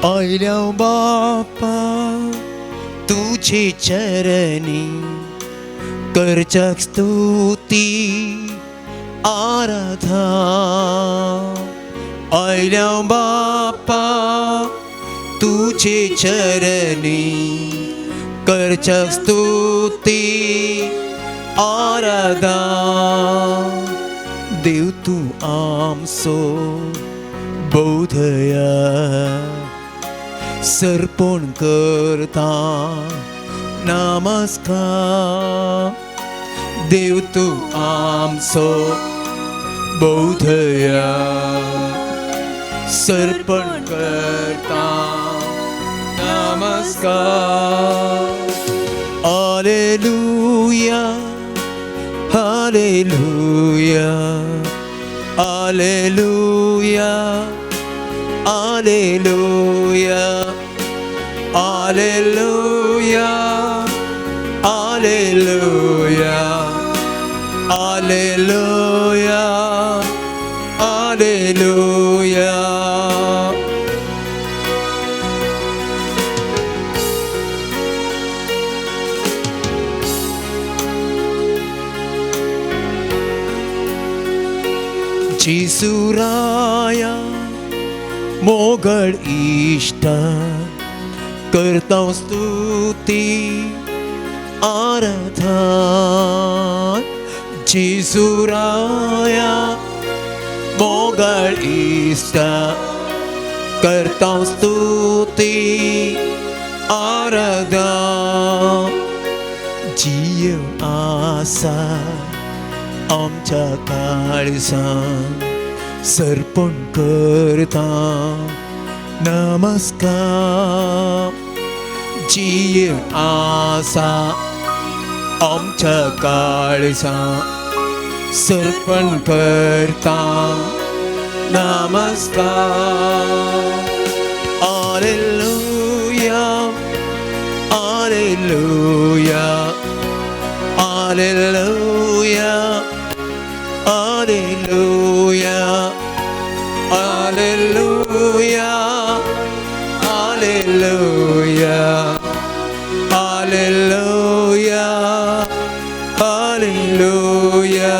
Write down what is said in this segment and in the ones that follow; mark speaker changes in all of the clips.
Speaker 1: आयल्या बाप्पा तुझे चरणी करचक स्तुती आराधना. आयल्या बाप्पा तुझे चरणी करचक स्तुती आराधना. देव तू आमचो बोधया सर्पण करता नमस्कार. देव तू आमचो बोधया सर्पण करता नमस्कार. हालेलुया हालेलुया हालेलुया हालेलुया हालेलुया हालेलुया हालेलुया हालेलुया. जिसुराया मोगळ इष्ट करता स्तुती आराधना. जिसुराया मोगळ इष्ट करता स्तुती आराधना. जीव आसा आमच्या काळजांत सर्पण करता नमस्कार. जीव आसा आमच्या काळजांत सर्पण करता नमस्कार. हालेलुया हालेलुया हालेलुया हालेलुया हालेलुया हालेलुया हालेलुया हालेलुया.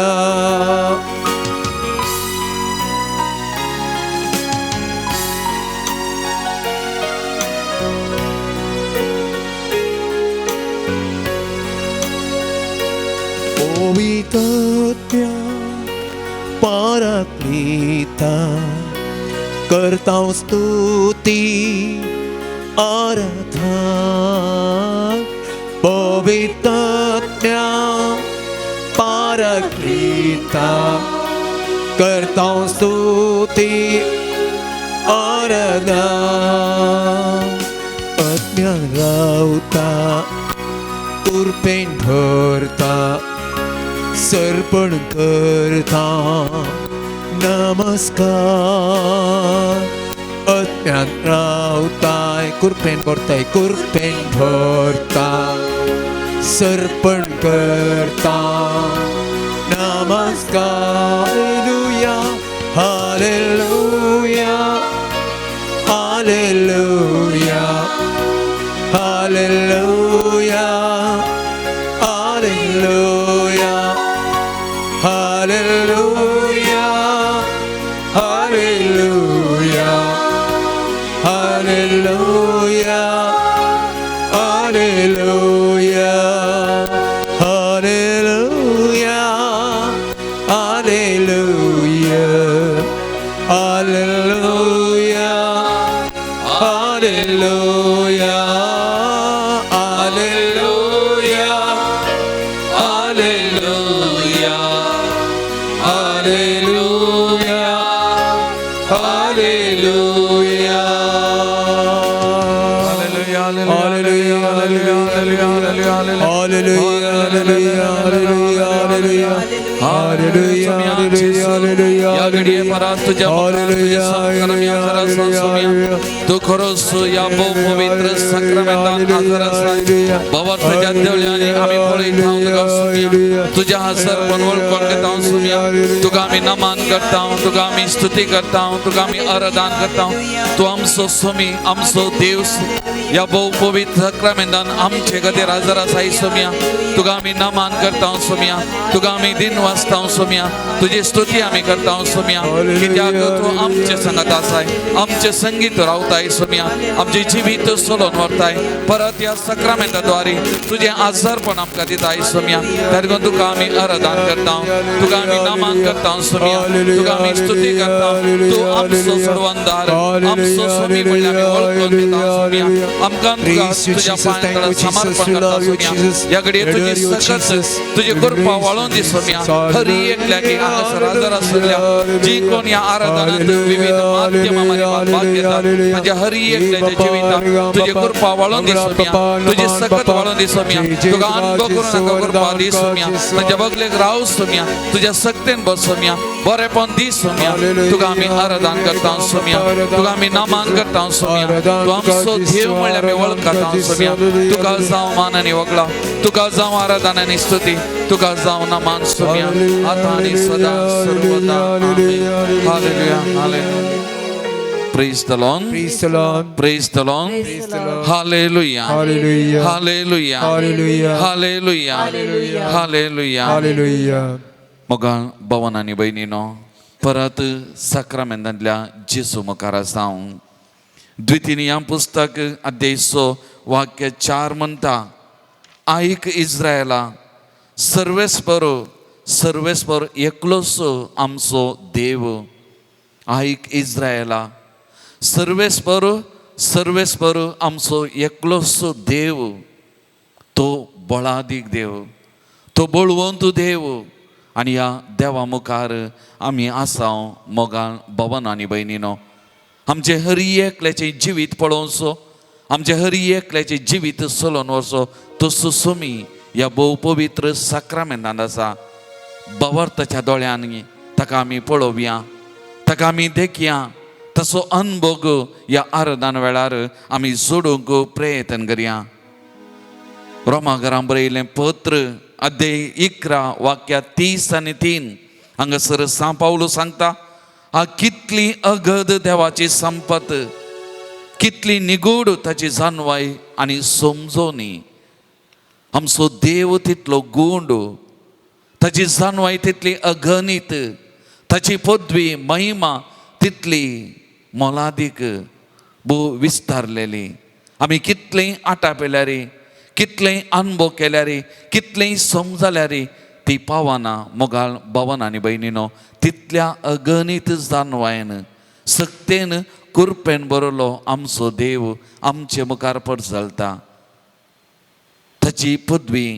Speaker 1: पवित्र पाराक्लीता करता स्तुती आराधना. पवित्र पाराक्लीता करता स्तुती आराधना. अज्ञान रावता उर्पेन भरता सर्पण करता नमस्कार. अज्ञान रावताय कुर्पेन भरता सर्पण करता नमस्कार. हालेलुया हालेलुया हालेलुया हालेलुया हालेलुया हालेलुया हालेलुया हालेलुया हालेलुया हालेलुया हालेलुया हालेलुया हालेलुया हालेलुया हालेलुया हालेलुया हालेलुया घडये परत तुझ्या तू खरोच या बहु पवित्र साक्रमेंटान हाजर आसा बाबा तुझ्या देवळ्यांनी आमी पळयत हांव तुझ्या हजर बनवळ कोण घेता सुमिया तुका आमी नमान करता तुका आमी स्तुती करता तुका आमी आराधन करता तू आमचो स्वामी आमचो देव या बहु पवित्र साक्रमेंटान आमचे खातीर हजर आसा सुमिया तुका आमी नमान करता सुमिया तुका आमी दिन वाजता सुमिया तुझी स्तुती आमी करता सुमिया कित्याक तू आमचे संगत आसाय आमचे संगीत रावताय सुमिया आमचे जिवीत सोलोन व्हरताय परत या साक्रमेंटाद्वारे तुझे आजारपण आमकां दिताय सुमिया त्या तुका आमी आराधन करता तुका आमी नमान करता सुमिया तुका आमी स्तुती करता तू आमचो सोडवणदार आमचो स्वामी म्हणल्यार आमी वळखून घेता सुमिया आमकां तुज्या पांयां समर्पण करता सुमिया या घडये तुजी सकत तुजी कृपा वाळून दी सुमिया हरी एकल्याकी हांगासर हजर आसलेल्या जी कोण या आराधनांत विविध माध्यमांनी भाग घेतात म्हणजे हरी एकल्याच्या जिवितांत तुजी कृपा वाळून दी सुमिया तुजी सकत वाळून दी सुमिया तुका अनुभव करून नाका कृपा दी सुमिया म्हणजे बगलेक राव सुमिया तुज्या सक्तेन बस सुमिया बरेपण दी सुमिया तुका आमी आराधन करता सुमिया तुका आमी नमान करता सुमिया तू आमचो देव म्हणल्यार आमी वळखता सुमिया तुका जावं मान आनी वगळा तुका जावं आराधन आनी स्तुती तुका जावं नमान सुमिया आता आनी सदा सर्वदा आमेन हालेलुया हालेलुया Praise the Lord.
Speaker 2: Praise the Lord.
Speaker 1: Praise the Lord.
Speaker 2: Praise the Lord.
Speaker 1: Hallelujah.
Speaker 2: Hallelujah.
Speaker 1: Hallelujah.
Speaker 2: Hallelujah.
Speaker 1: Hallelujah.
Speaker 2: Hallelujah.
Speaker 1: Hallelujah.
Speaker 2: Hallelujah.
Speaker 1: मोगा भवन आनी भयणीनो परत साक्रामेंतांतल्या जेसू मुखार आसा द्वितीय पुस्तक अध्याय 6 वाक्य 4 म्हणटा आयक इस्रायला सर्वेस्पर एकलोच आमचो देव आयक इस्रायला सर्वेस्पर आमचो एकलोच देव तो बळादीक देव तो बळवंत देव आनी ह्या देवा मुखार आमी आसा मोगाळ भवन आनी भयणीनो आमचे हरी एकल्याचे जिवीत पळोवचो आमचे हरी एकल्याचे जिवीत चलोवन वचो तसो सुमी ह्या भोव पवित्र साक्रामेंतांत आसा बवर्ताच्या दोळ्यांनी ताका आमी पळोवया ताका आमी देखया तसो अनुभव ह्या आराधना वेळार आमी जोडूंक प्रयत्न करया रोमाकारांक बरयलें पत्र अध्याय 11 वाक्या 30 आनी 3 हांगासर सान पावलो सांगता हा कितली अगद देवाची संपत कितली निगूढ ताची जाणवाय आनी समजोनी आमचो देव तितलो गूंड ताची जाणवाय तितली अगणित ताची पदवी महिमा तितली मोलादीक भोव विस्तारलेली आमी कितलेंय आटापेल्यार कितलेंय अनुभव केल्यार कितलेंय समजल्यार ती पावना मोगाळ भवन आनी भयणीनो तितल्या अगणित जाणवायेन सक्तेन कृपेन बरलो आमचो देव आमचे मुखार परजळटा ताची पदवी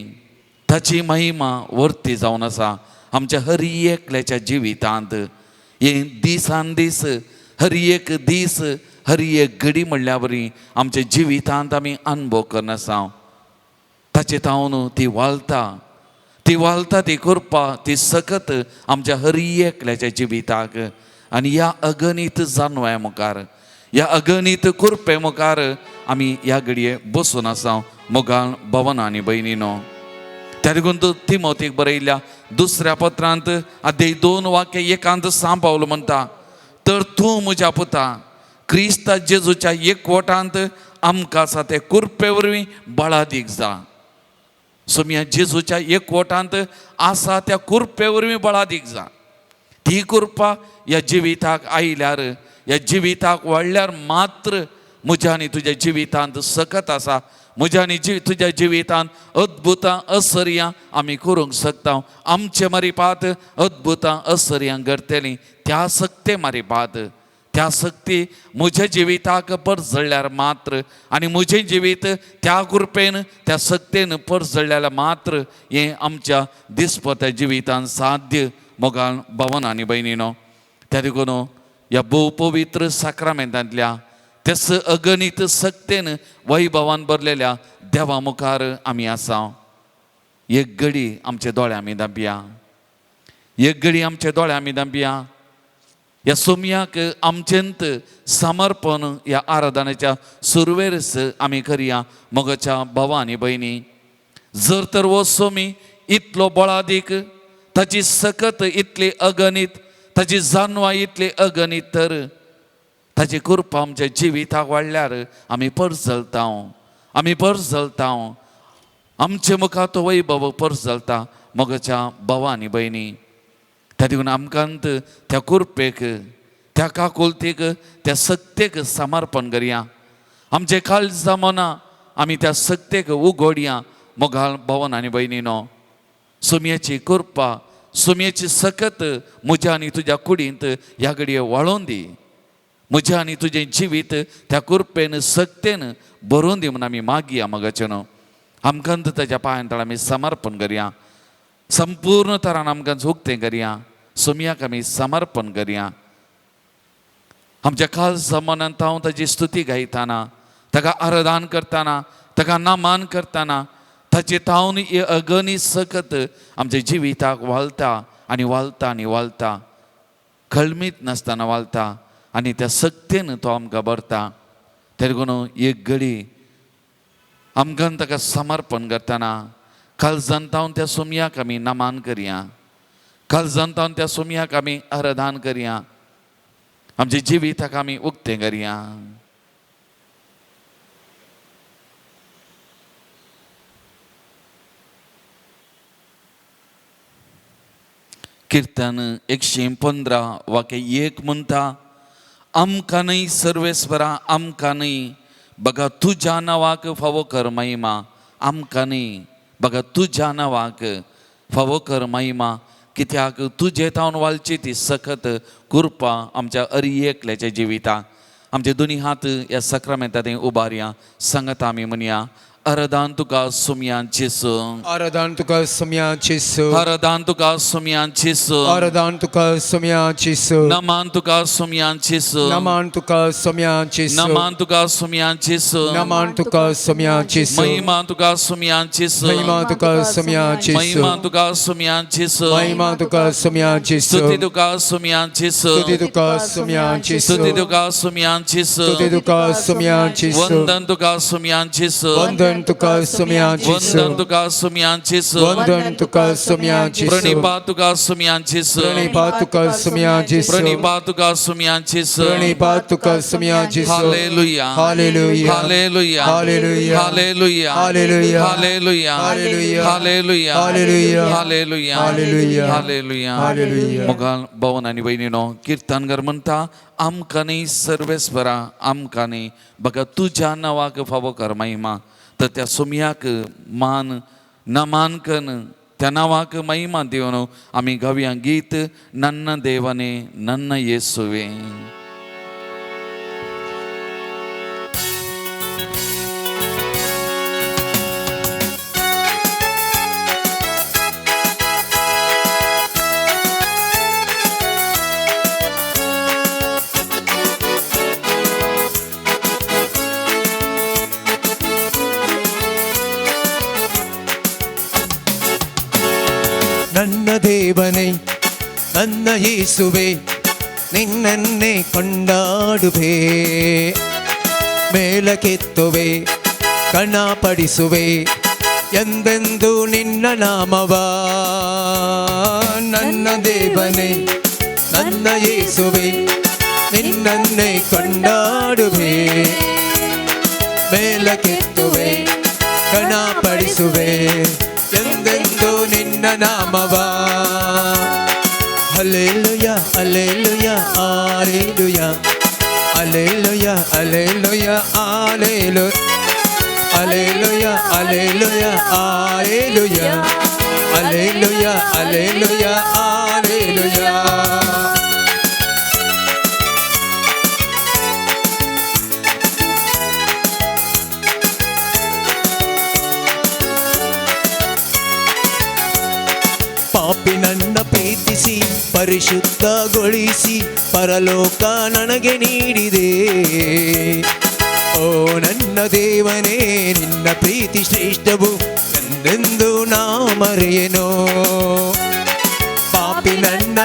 Speaker 1: ताची महिमा वर्ती जावन आसा आमच्या हर एकल्याच्या जिवितांत हे दिसान दीस हर एक दीस हर एक घडी म्हणल्या बरी आमच्या जिवितांत आमी अनुभव करन आसा ताचे तावन ती वालता ती कृपा ती सकत आमच्या हर एकल्याच्या जिविताक आनी ह्या अगणित जाणवाय मुखार ह्या अगणित कृपे मुखार आमी ह्या घडये बसून आसा मोगाळ भवन आनी भयणीनो त्या देखून तिमोथीक बरयल्या दुसऱ्या पत्रांत अध्याय 2 वाक्य 1 सान पावलो म्हणटा तर तूं म्हज्या पुता क्रिस्ता जेजूच्या एकवटांत आमकां आसा ते कृपे वरवीं बळादीक जा सोम्या जेजूच्या एकवटांत आसा त्या कृपे वरवीं बळादीक जा ती कृपा ह्या जिविताक आयल्यार ह्या जिविताक वाडल्यार मात्र म्हज्या आनी तुज्या जिवितांत सकत आसा म्हज्या आनी तुज्या जिवितांत अद्भुतां असर्यां आमी करूंक शकता आमचे मारिपात अद्भुतां असर्यां घडटलीं त्या सक्ते मारिपात त्या सक्ती म्हज्या जिविताक परजळ्यार मात्र आनी म्हजें जिवीत त्या कृपेन त्या सक्तेन परजळ्यार मात्र हें आमच्या दिसपट्या जिवितांत साध्य मोगाळ भवन आनी भयणीनो त्या देखून ह्या भोव पवित्र साक्रामेंतांतल्या तेस अगणित सक्तेन वैभवान भरलेल्या देवा मुखार आमी आसा एक घडी आमचे दोळे आमी धांपया एक घडी आमचे दोळे आमी धांपया या सोमयाक आमचेंत समर्पण या आराधनेच्या सुरवेरस आमी करुया मोगाच्या भावा आनी भयणी. जर तर वो सोमी इतलो बळादीक, ताची सकत इतली अगणित, ताची जानवां इतली अगणित, तर ताची कृपा आमच्या जिविताक वाडल्यार आमी परस जळटा. आमचे मुखार तो वैभव परस जळटा मोगाच्या भावा आनी भयणी. त्या देखून आमकांत त्या कृपेक, त्या काकुलतेक, त्या सक्तेक समर्पण करया. आमचे काळजा मना आमी त्या सक्तेक उगोडया मोगाल भावन आनी भयणीनो. सोमयाची कृपा, सोमयाची सकत म्हज्या आनी तुज्या कुडींत ह्या घडये वाळोवन दी. म्हज्या आनी तुजें जिवीत त्या कृपेन सक्तेन भरोवन दी म्हूण आमी मागया मोगाचें न्हू. आमकांत ताच्या पांयां तळ आमी समर्पण करया. संपूर्ण तरान आमकां उक्तें करया. सोमयाक आमी समर्पण करया. आमच्या काळजा मनांत हांव ताची स्तुती गायतना, ताका आराधन करतना, ताका नामान करतना, ताची तावन ही अगणित सकत आमच्या जिविताक वालता आनी वालता आनी वालता. कळमीत नासतना वालता आनी त्या सक्तेन तो आमकां भरता. ते देखून एक घडी आमकां ताका समर्पण करतना काळजांत हांव त्या सोमयाक आमी नमान करया. काळजांत हांव त्या सोमयाक आमी आराधन करया. आमच्या जिविताक आमी उक्तें करया. कीर्तन 115 वाक्य 1 म्हणटा, आमकांय सर्वेस्वरा आमकांय बघा तुज्या नांवाक फावो कर महिमा. आमकांय बघा तुज्या नांवाक फावो कर महिमा. कित्याक तुजे तावन वालची ती सखत कृपा आमच्या एकल्याच्या जिविताक. आमचे दोनी हात ह्या सक्रामेंतांत उबारया. सांगात आमी म्हणया, आराधन तुका सोमयान जेसू.
Speaker 2: आराधन तुका सोमयान जेसू.
Speaker 1: आराधन तुका सोमयान जेसू.
Speaker 2: आराधन तुका सोमयान जेसू.
Speaker 1: नमन तुका सोमयान जेसू.
Speaker 2: नमन तुका सोमयान जेसू.
Speaker 1: नमन तुका सोमयान जेसू.
Speaker 2: नमन तुका सोमयान जेसू.
Speaker 1: महिमा तुका सोमयान जेसू.
Speaker 2: महिमा तुका सोमयान जेसू.
Speaker 1: महिमा तुका सोमयान जेसू.
Speaker 2: महिमा तुका सोमयान जेसू.
Speaker 1: स्तुति तुका सोमयान जेसू.
Speaker 2: स्तुति तुका सोमयान जेसू.
Speaker 1: स्तुति तुका सोमयान जेसू.
Speaker 2: स्तुति तुका सोमयान जेसू.
Speaker 1: वंदन तुका सोमयान जेसू.
Speaker 2: वंदन तुका सोमयान जेसू.
Speaker 1: वंदन तुका सोमयान जेसू.
Speaker 2: वंदन तुका सोमयान जेसू.
Speaker 1: प्रणिपात तुका सोमयान जेसू.
Speaker 2: प्रणिपात तुका सोमयान जेसू.
Speaker 1: प्रणिपात तुका सोमयान जेसू.
Speaker 2: प्रणिपात तुका सोमयान जेसू.
Speaker 1: हालेलुया.
Speaker 2: हालेलुया.
Speaker 1: हालेलुया.
Speaker 2: हालेलुया.
Speaker 1: हालेलुया.
Speaker 2: हालेलुया.
Speaker 1: हालेलुया.
Speaker 2: हालेलुया.
Speaker 1: हालेलुया.
Speaker 2: हालेलुया.
Speaker 1: हालेलुया.
Speaker 2: हालेलुया.
Speaker 1: हालेलुया.
Speaker 2: हालेलुया.
Speaker 1: मोगाल भावन आनी भयणीनो, कीर्तनकार म्हणटा, आमकांय सर्वेस्वरा आमकांय बघा तुज्या नांवाक फावो कर महिमा. तर त्या सोमयाक मान नमान कन त्या नांवाक महिमा दिवन आमी गावया गीत, नन्न देवाने नन्न येसुवे.
Speaker 2: ನನ್ನ ದೇವನೇ ನನ್ನ ಯೇಸುವೆ, ನಿನ್ನನ್ನೇ ಕೊಂಡಾಡುವೆ. ಮೇಲಕ್ಕೆತ್ತುವೆ, ಕಣಪಡಿಸುವೆ ಎಂದೆಂದು ನಿನ್ನ ನಾಮವ. ನನ್ನ ದೇವನೇ ನನ್ನ ಯೇಸುವೆ, ನಿನ್ನನ್ನೇ ಕೊಂಡಾಡುವೆ. ಮೇಲಕ್ಕೆತ್ತುವೆ, ಕಣಪಡಿಸುವೆ ಎಂದೆಂದು ನಿನ್ನ ನಾಮವ. ಹಲ್ಲೆಲೂಯಾ ಹಲ್ಲೆಲೂಯಾ ಹಲ್ಲೆಲೂಯಾ ಹಲ್ಲೆಲೂಯಾ ಹಲ್ಲೆಲೂಯಾ ಹಲ್ಲೆಲೂಯಾ ಹಲ್ಲೆಲೂಯಾ ಹಲ್ಲೆಲೂಯಾ ಹಲ್ಲೆಲೂಯಾ ಹಲ್ಲೆಲೂಯಾ ಹಲ್ಲೆಲೂಯಾ. ಪಾಪಿ ನನ್ನ ಪ್ರೀತಿಸಿ ಪರಿಶುದ್ಧಗೊಳಿಸಿ ಪರಲೋಕ ನನಗೆ ನೀಡಿದೆ. ಓ ನನ್ನ ದೇವನೇ, ನಿನ್ನ ಪ್ರೀತಿ ಶ್ರೇಷ್ಠವು ಎಂದೆಂದು ನಾ ಮರೆಯೇನೋ. ಪಾಪಿ ನನ್ನ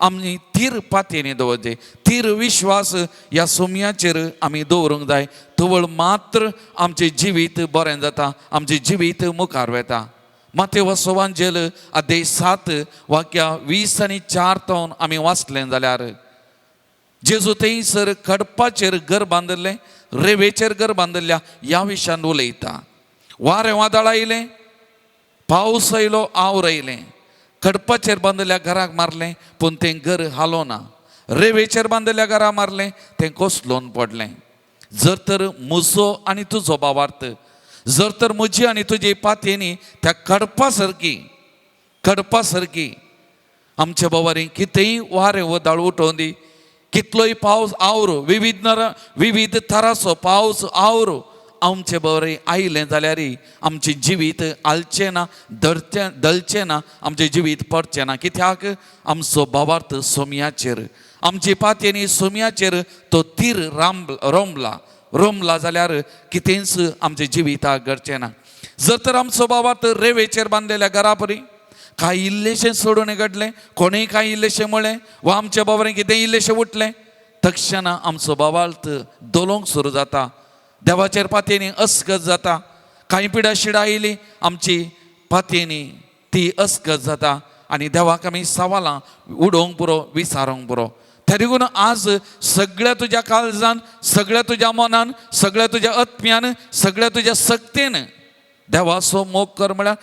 Speaker 1: आमी थीर पातयेनी दवरचे, थीर विश्वास ह्या सोमयाचेर आमी दवरूंक जाय. तवळ मात्र आमचें जिवीत बरें जाता, आमचें जिवीत मुखार वेता. मातेव सुवांजेल अध्याय 7 वाक्या 20 आनी 4 आमी वाचलें जाल्यार जेजू थंयसर कडपाचेर घर बांदले, रेवेचेर घर बांदल्या ह्या विशयान उलयता. वारें वादळ आयलें, पावस आयलो, आवर आयलें. कडपाचेर बांदल्या घराक मारलें पूण तें घर हालो ना. रेवेचेर बांदल्या घरा मारलें तें कोसलोवन पडलें. जर तर म्हजो आनी तुजो भावार्थ, जर तर म्हजी आनी तुजी पातयेनी त्या कडपा सारकी आमच्या बाबारी कितेंय वारें वदाळ उठोवन दी, कितलोय पावस आवरो, विविध तरासो पावस आवरो आमचे बरें आयलें जाल्यार आमचें जिवीत आलचें ना, दलचें ना, आमचें जिवीत पडचें ना. कित्याक आमचो भावार्थ सोमयाचेर, आमची पातयेनी सोमयाचेर तो तीर रोमला जाल्यार कितेंच आमच्या जिविताक घडचें ना. जर तर आमचो भावार्थ रेवेचेर बांदलेल्या घरा परी कांय इल्लेशें सोडून घडलें, कोणेंय कांय इल्लेशें म्हळें वा आमच्या बाबारें कितें इल्लेशें उठलें, तक्षणा आमचो भावार्थ दोलोंक सुरू जाता. देवाचेर पातयेनी अस्कत जाता. कांय पिडा शिडा आयली आमची पातयेनी ती अस्कत जाता आनी देवाक आमी सवालां उडोवंक पुरो, विचारोंक पुरो. त्या देखून आज सगळ्या तुज्या काळजान, सगळ्या तुज्या मनान, सगळ्या तुज्या आत्म्यान, सगळ्या तुज्या सक्तीन देवाचो मोग कर. म्हळ्यार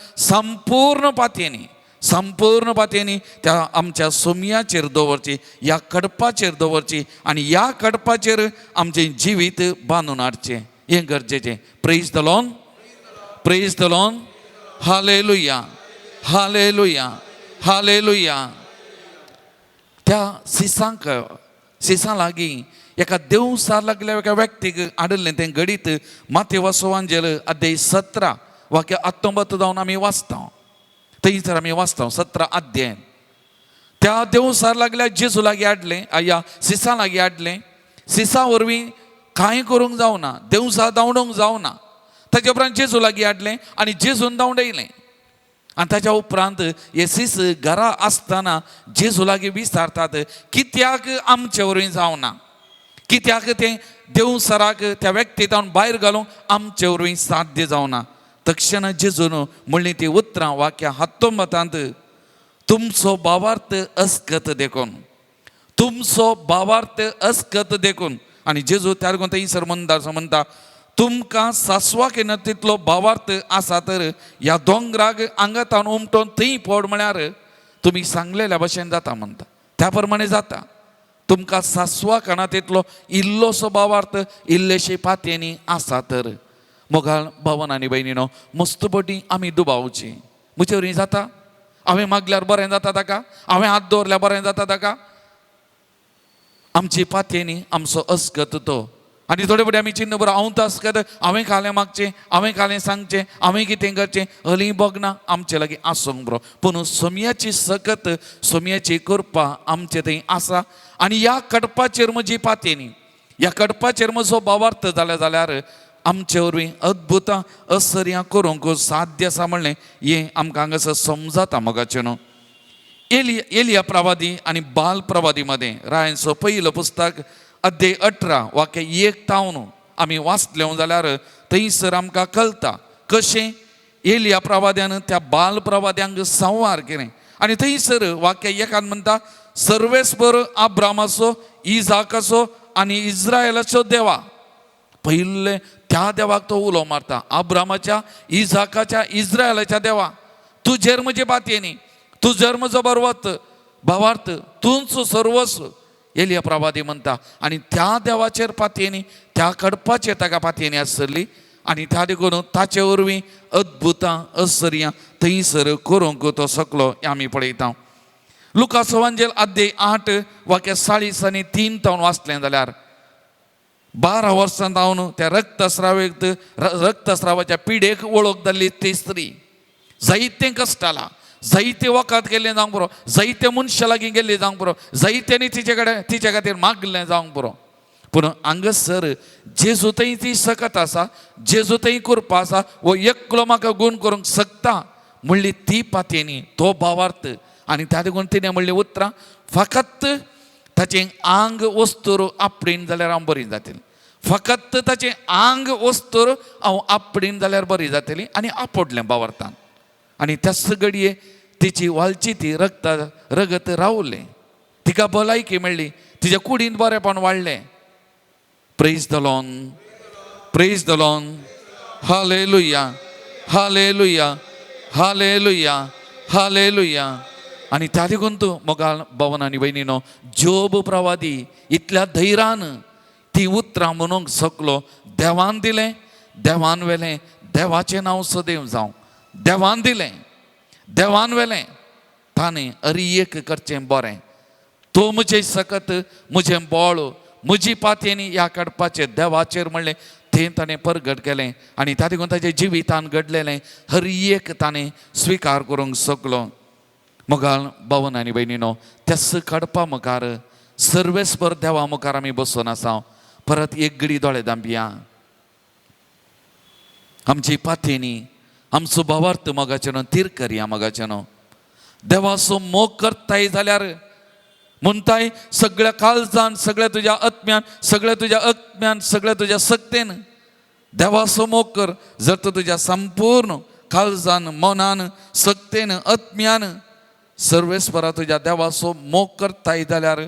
Speaker 1: संपूर्ण पातयेनी त्या आमच्या सोमयाचेर दवरची, ह्या कडपाचेर दवरची आनी ह्या कडपाचेर आमचें जिवीत बांदून हाडचें, हें गरजेचें. Praise the Lord, praise the Lord. Hallelujah, हालेलुया, हालेलुया. त्या सिसां लागीं एका देवसार लागल्या एका व्यक्तीक आडल्लें तें घडीत मातेव सुवांजेल अध्याय 17 वाक्य 19 जावन आमी वाचता. थंयसर आमी वाचता 17 अध्याय. त्या देवसार लागल्या जेजू लागीं हाडलें, ह्या सिसां लागीं हाडलें. सिसां वरवीं कांय करूंक जावना, देवसां धांवडोवंक जावना. ताचे उपरांत जेजू लागीं हाडलें आनी जेजून धांवडयलें. आनी ताच्या उपरांत हे सीस घरा आसतना जेजू लागीं विचारतात, कित्याक आमचे वरवीं जावना, कित्याक तें देवसराक त्या व्यक्तींत भायर घालूंक आमचे वरवीं साध्य जावना. तक्षण जेजून म्हणलीं ती उतरां वाक्या 19 तुमचो भावार्थ अस्कत देखून, तुमचो भावार्थ अस्कत देखून. आनी जेजू त्या देखून थंयसर म्हणटा, तुमकां सासवाक येना तितलो भावार्थ आसा तर ह्या दोंगराक आंगातान उमटोवन थंय पड म्हळ्यार तुमी सांगलेल्या भशेन जाता म्हणटा. त्या प्रमाणे जाता. तुमकां सासवाक येना तितलो इल्लोसो भावार्थ इल्लेशे पातयेनी आसा तर. मोगाळ भावन आनी भयणीनो, मस्तपटी आमी दुबावची. म्हजे वरवीं जाता, हांवें मागल्यार बरें जाता ताका, हांवें हात दवरल्यार बरें जाता ताका. आमची पातयेनी आमचो अस्कत तो. आनी थोडे फावटी आमी चिन्न बरो हांव तो अस्कत, हांवें खालें मागचें, हांवें खालें सांगचें, हांवें कितें करचें, हली बगना आमचे लागीं आसूंक बरो. पूण सोमयाची सकत, सोमयाची कृपा आमचे थंय आसा. आनी ह्या कडपाचेर म्हजी पातयेनी, ह्या कडपाचेर म्हजो भावार्थ जाल्यार आमचे वरवीं अद्भुतां असर्यां करूंक साध्य आसा म्हणलें हें आमकां हांगासर समजता. मोगाचें न्हू. एलिया प्रवादी आनी बाल प्रवादी मदें रायनचो पयलो पुस्तक अध्याय 18 वाक्य 1 आमी वाचलें जाल्यार थंयसर आमकां कळटा कशें एलिया प्रवाद्यान त्या बाल प्रवाद्यांक संवार केलें. आनी थंयसर वाक्य 1 म्हणटा, सर्वेस्पर अब्रामाचो, इजाकाचो आनी इस्रायलाचो देवा. पयले त्या देवाक तो उलो मारता, अब्रामाच्या, इजाकाच्या, इस्रायलाच्या देवा, तुजेर म्हजे पातयेनी, तुजेर म्हजो बरवत भावार्थ, तूंच सर्वस्व. एलिया प्रवादी म्हणटा. आनी त्या देवाचेर पातयेनी, त्या कडपाचेर ताका पातयेनी आसतली. आनी त्या देखून ताचे वरवीं अद्भुतां असर्यां थंयसर करूंक तो सकलो आमी पळयता. लुका सुवांजेल अध्याय 8 वाक्य 40 आनी 3 वाचलें जाल्यार 12 वर्सां जावन त्या रक्तस्रावाच्या पिडेक वळख जाल्ली ती स्त्री जायतें कश्टाला, जायते वखद गेल्लें जावंक पुरो, जायते मनशा लागीं गेल्लें जावंक पुरो, जायत्यांनी तिचे खातीर मागलें जावंक पुरो. पूण हांगासर जेजू थंय ती सकत आसा, जेजू थंय कृपा आसा, वो एकलो म्हाका गूण करूंक शकता म्हणली ती पातयेनी, तो भावार्थ, आनी त्या देखून तिणें म्हणलें उतरां फकत ताचें आंग वस्तूर आपणीन जाल्यार हांव बरी जातली. फकत ताचें आंग वस्तूर हांव आपणीन जाल्यार बरी जातली. आनी आपडलें बावर्तान. आनी त्याच घडये तिची वालची ती रगत रावलें. तिका भलायकी मेळ्ळी. तिच्या कुडीन बरेंपण वाडलें. Praise the Lord, praise the Lord, hallelujah, हालेलुया, हालेलुया, हालेलुया. आनी त्या देखून तूं मोगाल भवन आनी भयणीनो, जोब प्रवादी इतल्या धैर्यान ती उतरां म्हणूंक शकलो. देवान दिलें, देवान वेलें, देवाचें नांव सदैव जावं. देवान दिलें, देवान वेलें, ताणें एक करचें बरें. तो म्हजे सकत म्हजें बोळ, म्हजी पातयेनी ह्या काडपाचें देवाचेर म्हणलें. तें ताणें परगट केलें आनी त्या देखून ताच्या जिवितान घडलेलें एक ताणें स्विकार करूंक शकलो. मोगाल भवन आनी भयणीनो, तेस काडपा मुखार सर्वेस्पर देवा मुखार आमी बसून आसा. परत एक घडी दोळे धांपया. आमची पातयेनी आमचो भावार्थ मोगाचे न्हू, तीर करया मोगाचे न्हू. देवाचो मोग करताय जाल्यार म्हणटाय सगळ्या काळजान, सगळ्या तुज्या आत्म्यान, सगळ्या तुज्या आत्म्यान, सगळ्या तुज्या सक्तेन देवाचो मोग कर. जर तूं तुज्या संपूर्ण काळजान, मनान, सक्तेन, आत्म्यान सर्वेस्परा तुज्या देवाचो मोग करताय जाल्यार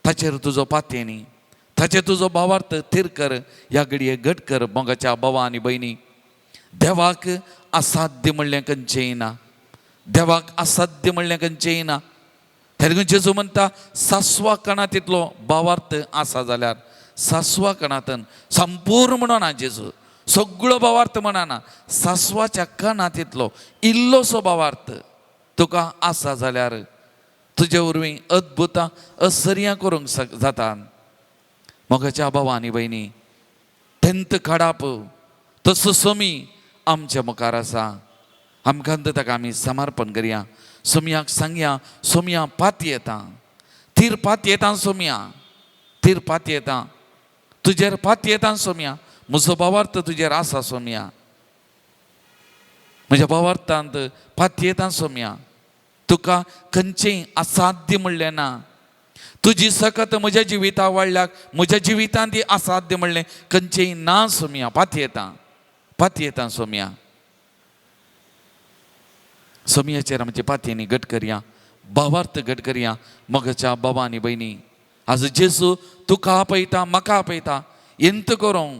Speaker 1: ताचेर तुजो पातयेनी, ताचेर तुजो भावार्थ थीर कर. ह्या घडये घट कर मोगाच्या भावा आनी भयणी. देवाक असाध्य म्हणलें खंयचेंय ना. देवाक असाध्य म्हणलें खंयचेंय ना. त्या देखून जेजू म्हणटा सासवा कणात इतलो भावार्थ आसा जाल्यार सासवा कणांतन संपूर्ण म्हणना जेजू, सगळो भावार्थ म्हणना, सासवाच्या कणांत इतलो इल्लोसो भावार्थ तुका आसा जाल्यार तुजे वरवीं अद्भुतां असर्यां करूंक जाता. मोगाच्या भावा आनी भयणी, तेंत काडप तसो सोमी आमच्या मुखार आसा. आमकां ताका आमी समर्पण करया. सोमयाक सांगया, सोमया पाती येता, तीर पाती येता, सोमया तीर पाती येता, तुजेर पाती येता सोमया. म्हजो भावार्थ तुजेर आसा सोमया. म्हज्या भावार्थांत पाती येता सोमया. तुका खंयचेंय असाध्य म्हणलें ना. तुजी सकत म्हज्या जिविता वाडल्याक म्हज्या जिवितांत ती असाध्य म्हणलें खंयचेंय ना सोमया. पाती येता, पाती येता सोमया. सोमयाचेर आमचे पातयेनी घट करया, भावार्थ घट करया. मोगाच्या बाबा आनी भयणी, आज जेजू तुका आपयता, म्हाका आपयता. एंत करूं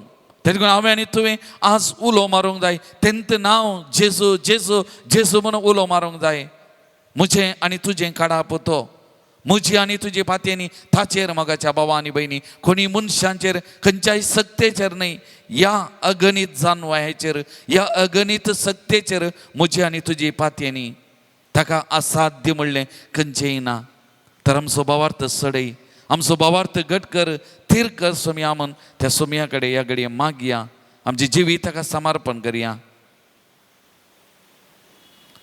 Speaker 1: त्या देखून हांवें आनी तुवें आज उलो मारूंक जाय. तेंत नांव जेजू, जेजू, जेजू म्हणून उलो मारूंक जाय. म्हजें आनी तुजें काडाप तो. म्हजी आनी तुजी पातयेनी ताचेर मोगाच्या बाबा आनी भयणी, कोणी मनशांचेर खंयच्याय सक्तेचेर न्हय. ह्या अगणित जानवायेचेर, ह्या अगणित सक्तेचेर म्हजी आनी तुजी पातयेनी ताका असाध्य म्हणलें खंयचेंय ना. तर आमचो भावार्थ सडय, आमचो भावार्थ घट कर, थीर कर सोमया म्हण त्या सोमया कडेन ह्या घडये मागया. आमची जिवीत ताका समर्पण करया.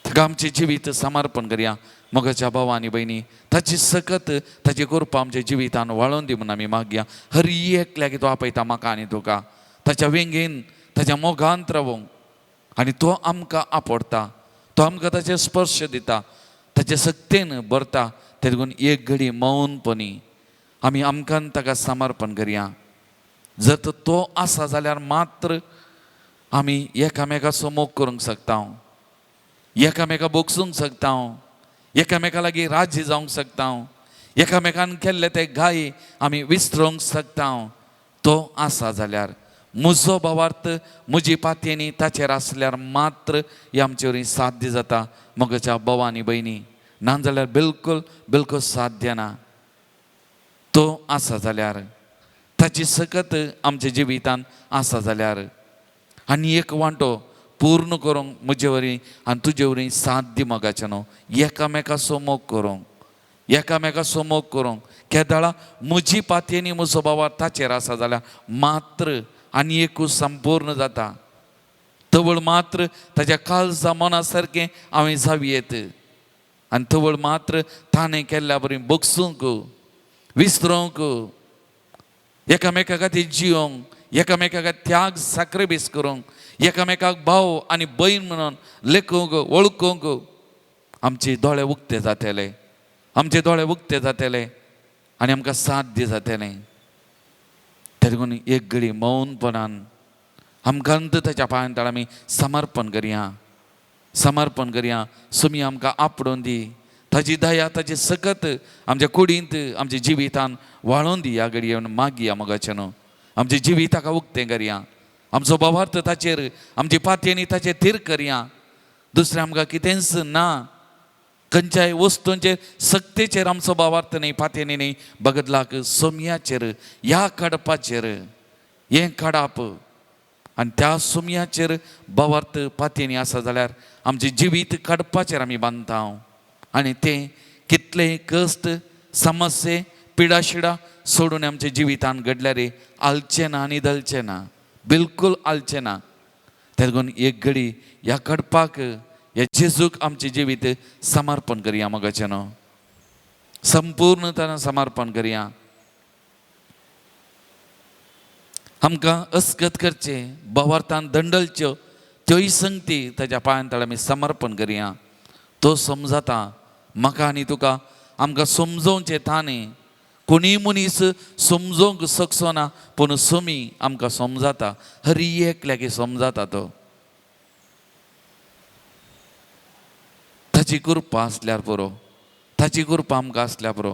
Speaker 1: ताका आमचें जिवीत समर्पण करया. मोगाच्या भावा आनी भयणी, ताची सकत ताची कृपा आमच्या जिवितान वाळोवन दी म्हणून आमी मागया. हर एकल्याक तो आपयता म्हाका आनी तुका. ताच्या वेंगेन, ताच्या मोगांत रावूंक. आनी तो आमकां आपडटा, तो आमकां ताचे स्पर्श दिता, ताचे सक्तेन भरता. ते देखून एक घडी मौनपणी आमी आमकां ताका समर्पण करया. जर तो आसा जाल्यार मात्र आमी एकामेकाचो मोग करूंक शकता, एकामेका बोगसूंक शकता, एकामेका लागीं राज्य जावंक शकता, एकामेकान केल्ले ते घाय आमी विसरूंक शकता. तो आसा जाल्यार म्हजो भावार्थ म्हजी पातयेनी ताचेर आसल्यार मात्र हे आमचे वरवीं साध्य जाता. मोगाच्या भावा आनी भयणी, ना जाल्यार बिलकुल बिलकुल साध्य ना. तो आसा जाल्यार, ताची सकत आमच्या जिवितान आसा जाल्यार आनी एक वांटो पूर्ण करूंक म्हजे वरवीं आनी तुजे वरवीं साध्य मोगाचें न्हू. एकामेकाचो मोग करूंक, एकामेकाचो मोग करूंक. केदाळा म्हजी पातयेनी म्हजो भावार ताचेर आसा जाल्यार मात्र आनी एकूच संपूर्ण जाता. तवळ मात्र ताच्या काळजा मना सारकें हांवें जावयेत. आनी तवळ मात्र ताणें केल्ल्या बरी बोगसूंक, विसरूंक, एकामेका खातीर जियोंक, एकामेका खातीर त्याग साक्रिफीस करूंक, एकामेकाक भाव आनी भयण म्हणून लेखूंक, वळखूंक आमचे दोळे उक्ते जातले, आमचे दोळे उक्ते जातले आनी आमकां साध्य जातलें. देखून एक घडी मौनपणान आमकांत ताच्या पांयां आमी समर्पण करया, समर्पण करया. सुमी आमकां आपडून दी, ताची दया ताची सकत आमच्या कुडींत आमच्या जिवितान वाळोवन दी. ह्या घडयेन मागया मोगाचे न्हू, आमच्या जिविताका उक्तें करया, आमचो भावार्थ ताचेर, आमची पातयेनी ताचेर थीर करया. दुसरें आमकां कितेंच ना, खंयच्याय वस्तूंचेर सक्तेचेर आमचो भावार्थ न्ही, पातयेनी न्ही, बगतलाक सोमयाचेर, ह्या कडपाचेर हें काडप. आनी त्या सुमयाचेर भावार्थ पातयेनी आसा जाल्यार आमचें जिवीत काडपाचेर आमी बांदता. आनी तें कितलेय कश्ट, समस्ये, पिडाशिडा सोडून आमच्या जिवितान घडल्यार आलचें ना आनी दलचें ना, बिलकूल आलचें ना. ते लागून एक घडी ह्या कडपाक, ह्या जेजूक आमचें जिवीत समर्पण करया मोगाचें न्हू, संपूर्णतान समर्पण करया. आमकां अस्कत करचें, भावार्थान दंडलच्यो त्योय संगती ताच्या पांयां तळ आमी समर्पण करया. तो समजता म्हाका आनी तुका, आमकां समजोवचें ताणें. कोणीय मनीस समजोवंक शकचो ना, पूण सुमी आमकां समजता, हर एक लागीं समजता तो. ताची कृपा आसल्यार पुरो, ताची कृपा आमकां आसल्यार पुरो.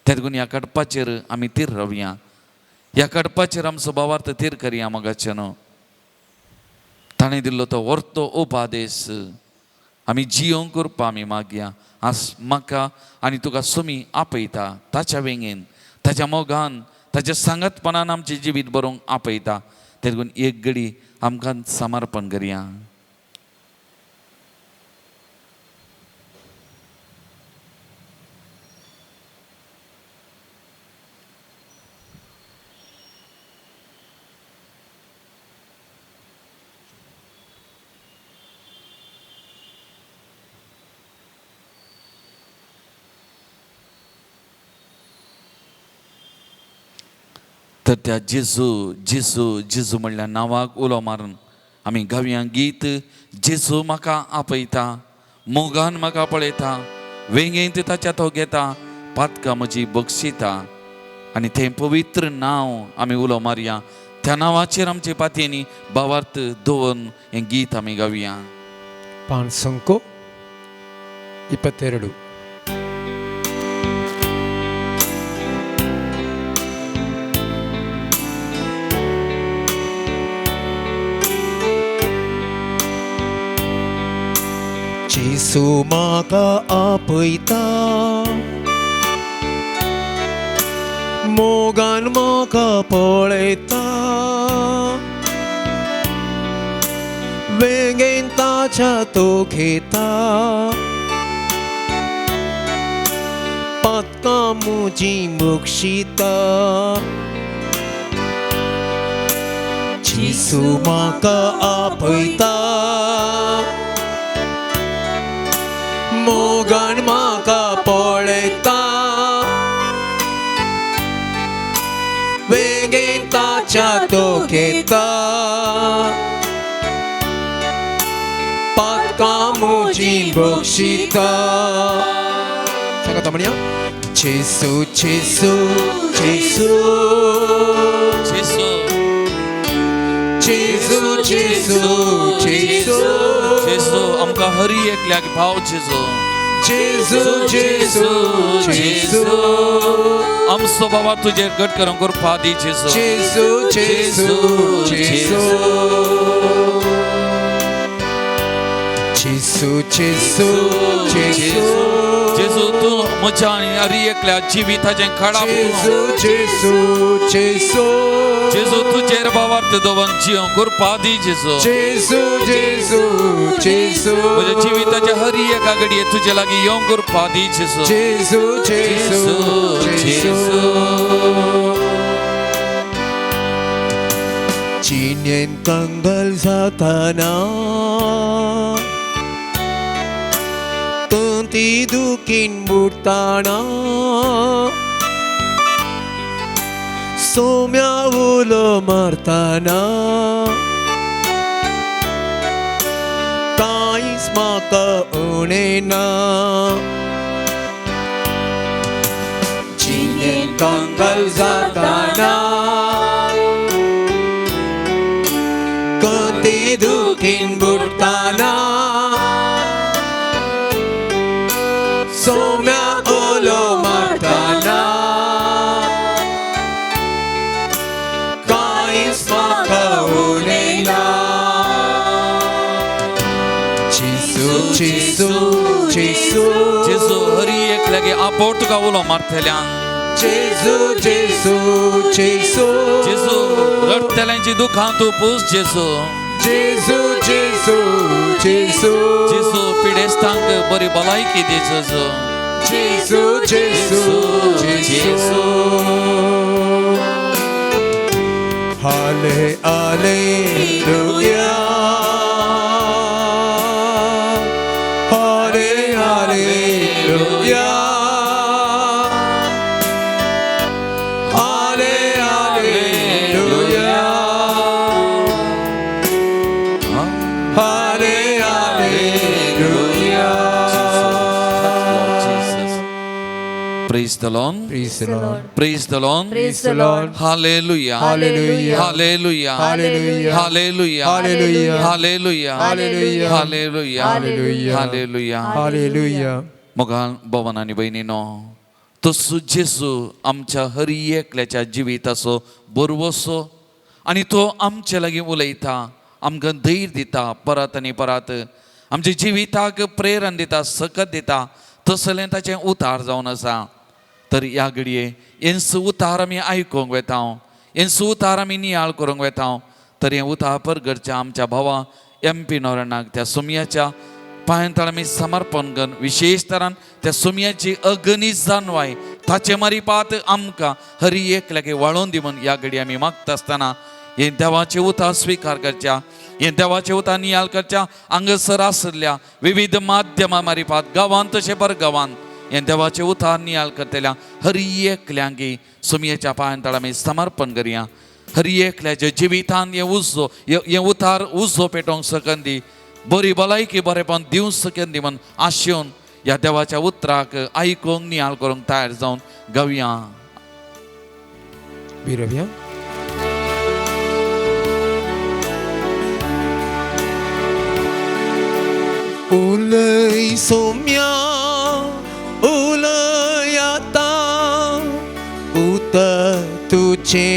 Speaker 1: ते लागून ह्या कडपाचेर आमी थीर रावया, ह्या कडपाचेर आमचो भावार्थ थीर करया मोगाचें न्हू. ताणें दिल्लो तो व्हरतो उपादेश आमी जियोंक करपा आमी मागया. आज म्हाका आनी तुका सुमी आपयता ताच्या वेंगेन, ताच्या मोगान, ताच्या सांगतपणान आमचें जिवीत बरोवंक आपयता. ते लागून एक घडी आमकां समर्पण करया. तर त्या जेजू जेजू जेजू म्हणल्यार नांवाक उलो मारून आमी गावया गीत. जेजू म्हाका आपयता, मोगान म्हाका पळयता, वेंगेंत ताच्या तो घेता, पातकां म्हजी बक्षिता. आनी तें पवित्र नांव आमी उलो मारया. त्या नांवाचेर आमचे पातयेनी भावार्थ दवरून हें गीत आमी गावया.
Speaker 2: पान संको 22. जेजू म्हाका आपयता, मोगान म्हाका पळयता, वेंगेन ताच्या तो घेता, पातकां म्हजी बक्षिता. जेजू म्हाका आपयता, मोगान म्हाका पळयता, वेंगेन ताच्या तो घेता, पातकां म्हजी बक्षिता. सांगात म्हणया. जेजू जेजू जेजू
Speaker 1: जेजू
Speaker 2: जेजू जेजू जेजू
Speaker 1: जेजू आमकां हर एकल्याक भाव जेजू.
Speaker 2: जेजू जेजू जेजू
Speaker 1: आमचो बाबा तुजेर घट करूंक कृपा दी जेजू.
Speaker 2: जेजू जेजू जेजू जेजू जेजू जेजू
Speaker 1: जेजू तूं म्हज्या आनी हर एकल्या जिविताचें खडाप.
Speaker 2: जेजू जेजू जेजू
Speaker 1: जेजू तुजेर भावार्थ दवरून जियोंक कृपा दी जेजू.
Speaker 2: जेजू जेजू जेजू
Speaker 1: म्हज्या जिविताच्या हर एका घडये तुजे लागीं येवंक कृपा दी जेजू.
Speaker 2: जेजू जेजू जेजू जिणेन कंगल जाताना, तंती दुखीन बुडताना, सोम्या उलो मारताना, कांय म्हाका उणेना जिणेन कंगाल जाताना कोणते दुखीन बुडताना सोम्या ओलो मारताना कांयच म्हाका उणेना जेसू जेसू जेसू
Speaker 1: जेजू हरी एकल्यागे आपोट तुका उलो मारतल्यान
Speaker 2: जेसू जेसू जेसू
Speaker 1: जेजू रडतल्यांची दुखां तूं पूस जेजू
Speaker 2: जेसू जेसू जेसू
Speaker 1: जेजू पिडेस्तांक बरी भलायकी दी जेजू
Speaker 2: जेसू जेसू जेसू हाले हालेलुया हाले हालेलुया हाले हालेलुया हाले hallelujah
Speaker 1: Praise the Lord.
Speaker 2: Praise the Lord.
Speaker 1: Praise the Lord.
Speaker 3: Praise the Lord.
Speaker 1: Hallelujah.
Speaker 2: Hallelujah.
Speaker 1: Hallelujah.
Speaker 2: Hallelujah.
Speaker 1: Hallelujah.
Speaker 2: Hallelujah.
Speaker 1: Hallelujah.
Speaker 2: Hallelujah.
Speaker 1: Hallelujah.
Speaker 2: Hallelujah.
Speaker 1: Hallelujah.
Speaker 2: Hallelujah.
Speaker 1: मोगान भवन आणि बहिणीनो तसो जेजू आमच्या हर एकल्याच्या जिविताचो बरवसो आणि तो आमचे लागीं उलयता आमकां धैर्य दिता परत आनी परत आमच्या जिविताक प्रेरण दिता सकत दिता तसलें ताचें उतार जावन आसा तर ह्या घडये हेंच उतार आमी आयकूंक वेता हेंच उतार आमी नियाळ करूंक वेता तर हें उतार परगडच्या आमच्या भावा MP नोरणाक त्या सुमयाच्या पांयांतळ आमी समर्पण करून विशेष तरान त्या सुमयाची अगणित जाणवाय ताचे मारिपात आमकां हरी एकल्यागे वाळोवन दी म्हूण ह्या घडी आमी मागता आसतना हे देवाचे उतार स्विकार करच्या हे देवाचे उतार नियाळ करच्या हांगासर आसल्या विविध माध्यमां मारिपात गांवांत तशें परगांवांत हे देवाचे उतार नियाळ करतल्या हरी एकल्यांगी सुमयेच्या पांयांतळ आमी समर्पण करया हरी एकल्याच्या जिवितान हे उतार उजो पेटोवंक सकन दी बरी भलायकी बरेपण दिवंक सकन दी म्हूण आशेवन ह्या देवाच्या उतराक आयकूंक नियाळ करूंक तयार जावन गावया
Speaker 2: बिरव्या उलय सोम्या उलय आता उतर तुझे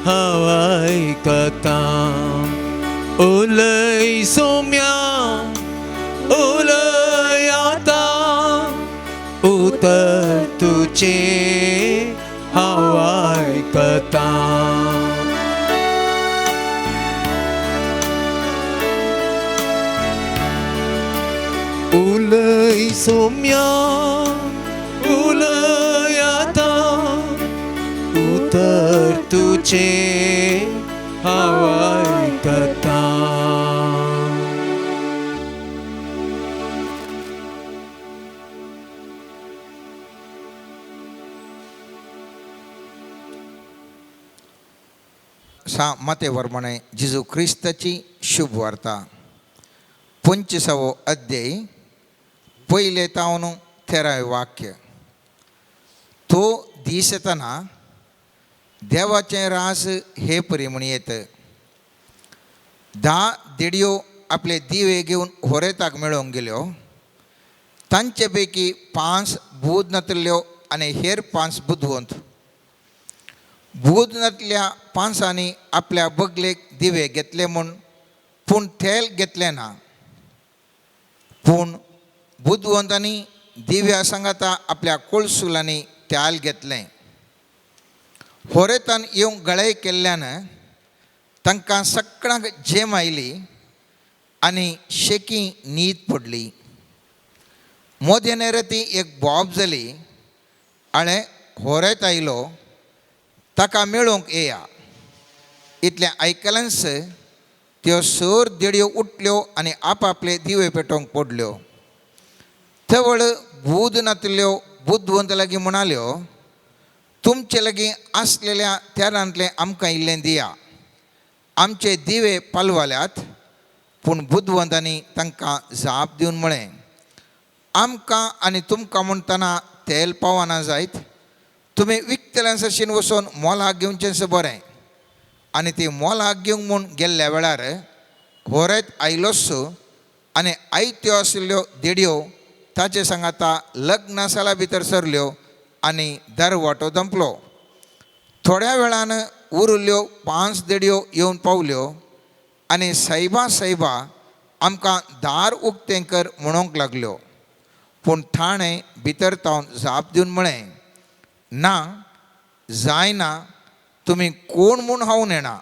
Speaker 2: हवाय कथा उलय सोम्या उलय आता उतर तुझे हवाय कथा उलय सोम्या उलय आता उतर तुझे हवाय कथा
Speaker 4: मते वर्मणे जेजू ख्रिस्ताची शुभ वार्ता 25वा अध्याय पहिले तावन 13वे वाक्य तो दीस येतना देवाचें रास हे परी म्हण येत 10 देडयो आपले दिवे घेवन होरेताक मेळोवंक गेल्यो तांचे पैकी 5 बूद नातल्यो आनी हेर 5 बुदवंत बुदनांतल्या 5 आपल्या बगलेक दिवे घेतले म्हूण पूण तेल घेतले ना पूण बुदवंतांनी दिव्या सांगाता आपल्या कोळसुलांनी तेल घेतलें होरेतान येवंक गळय केल्ल्यान तांकां सगळ्यांक झेम आयली आनी शेकी न्हीद पडली मोदेने राती एक बॉब जाली आळे होरेत आयलो ताका मेळोवंक येया इतलें आयकल्यानच त्यो सर देडयो उठल्यो आनी आपआपले दिवे पेटोवंक पडल्यो थवळ बूद नातल्यो बुदवंत लागीं म्हणाल्यो तुमचे लागीं आसलेल्या तेलांतलें आमकां इल्लें दिया आमचे दिवे पालवाल्यात पूण बुद्धवंतांनी तांकां जाप दिवन म्हळें, आमकां आनी तुमकां म्हणटना तेल पावना जायत, तुमी विकतल्यान सरशीन वचून मोलाक घेवचेंच बरें. आनी ती मोलाक घेवंक म्हूण गेल्ल्या वेळार होरेत आयलोच आनी आयत्यो आशिल्ल्यो देडयो ताचे सांगाता लग्न साला भितर सरल्यो आनी दरवाटो दंपलो. थोड्या वेळान उरिल्ल्यो 5 देडयो येवन पावल्यो आनी सायबा सायबा आमकां दार उक्तें कर म्हणूंक लागल्यो. पूण ठाणें भितर तावन जाप दिवन म्हळें, ना, जायना, तुमी कोण म्हूण हांव नेणा.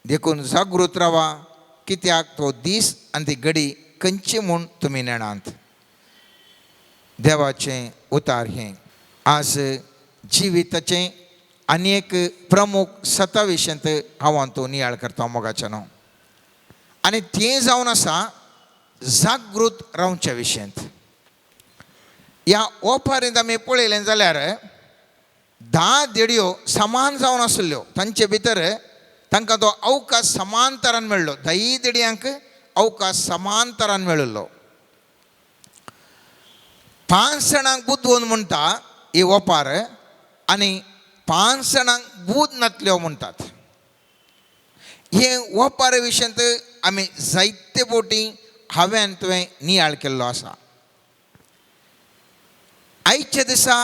Speaker 4: देखून जागृत रावा, कित्याक तो दीस आनी ती घडी खंयची म्हूण तुमी नेणात. देवाचें उतार हें. आज जिविताचें आनी एक प्रमुख सता विशयंत हांव तो नियाळ करता मोगाच्या न्हू. आनी तें जावन आसा जागृत रावच्या विशयंत. ह्या ओपारींत आमी पळयलें जाल्यार 10 देडयो समान जावन आशिल्ल्यो. तांचे भितर तांकां तो अवकाश समान तरान मेळ्ळो. 10 देडयांक अवकाश समान तरान मेळिल्लो. 5 जाणांक बुद्धवंत म्हणटा ही ओपार आनी 5 जाणांक बूद नातल्यो म्हणटात. हे ओपार विशयंत आमी जायते फावटी हांवें तुवें नियाळ केल्लो आसा. आयच्या दिसा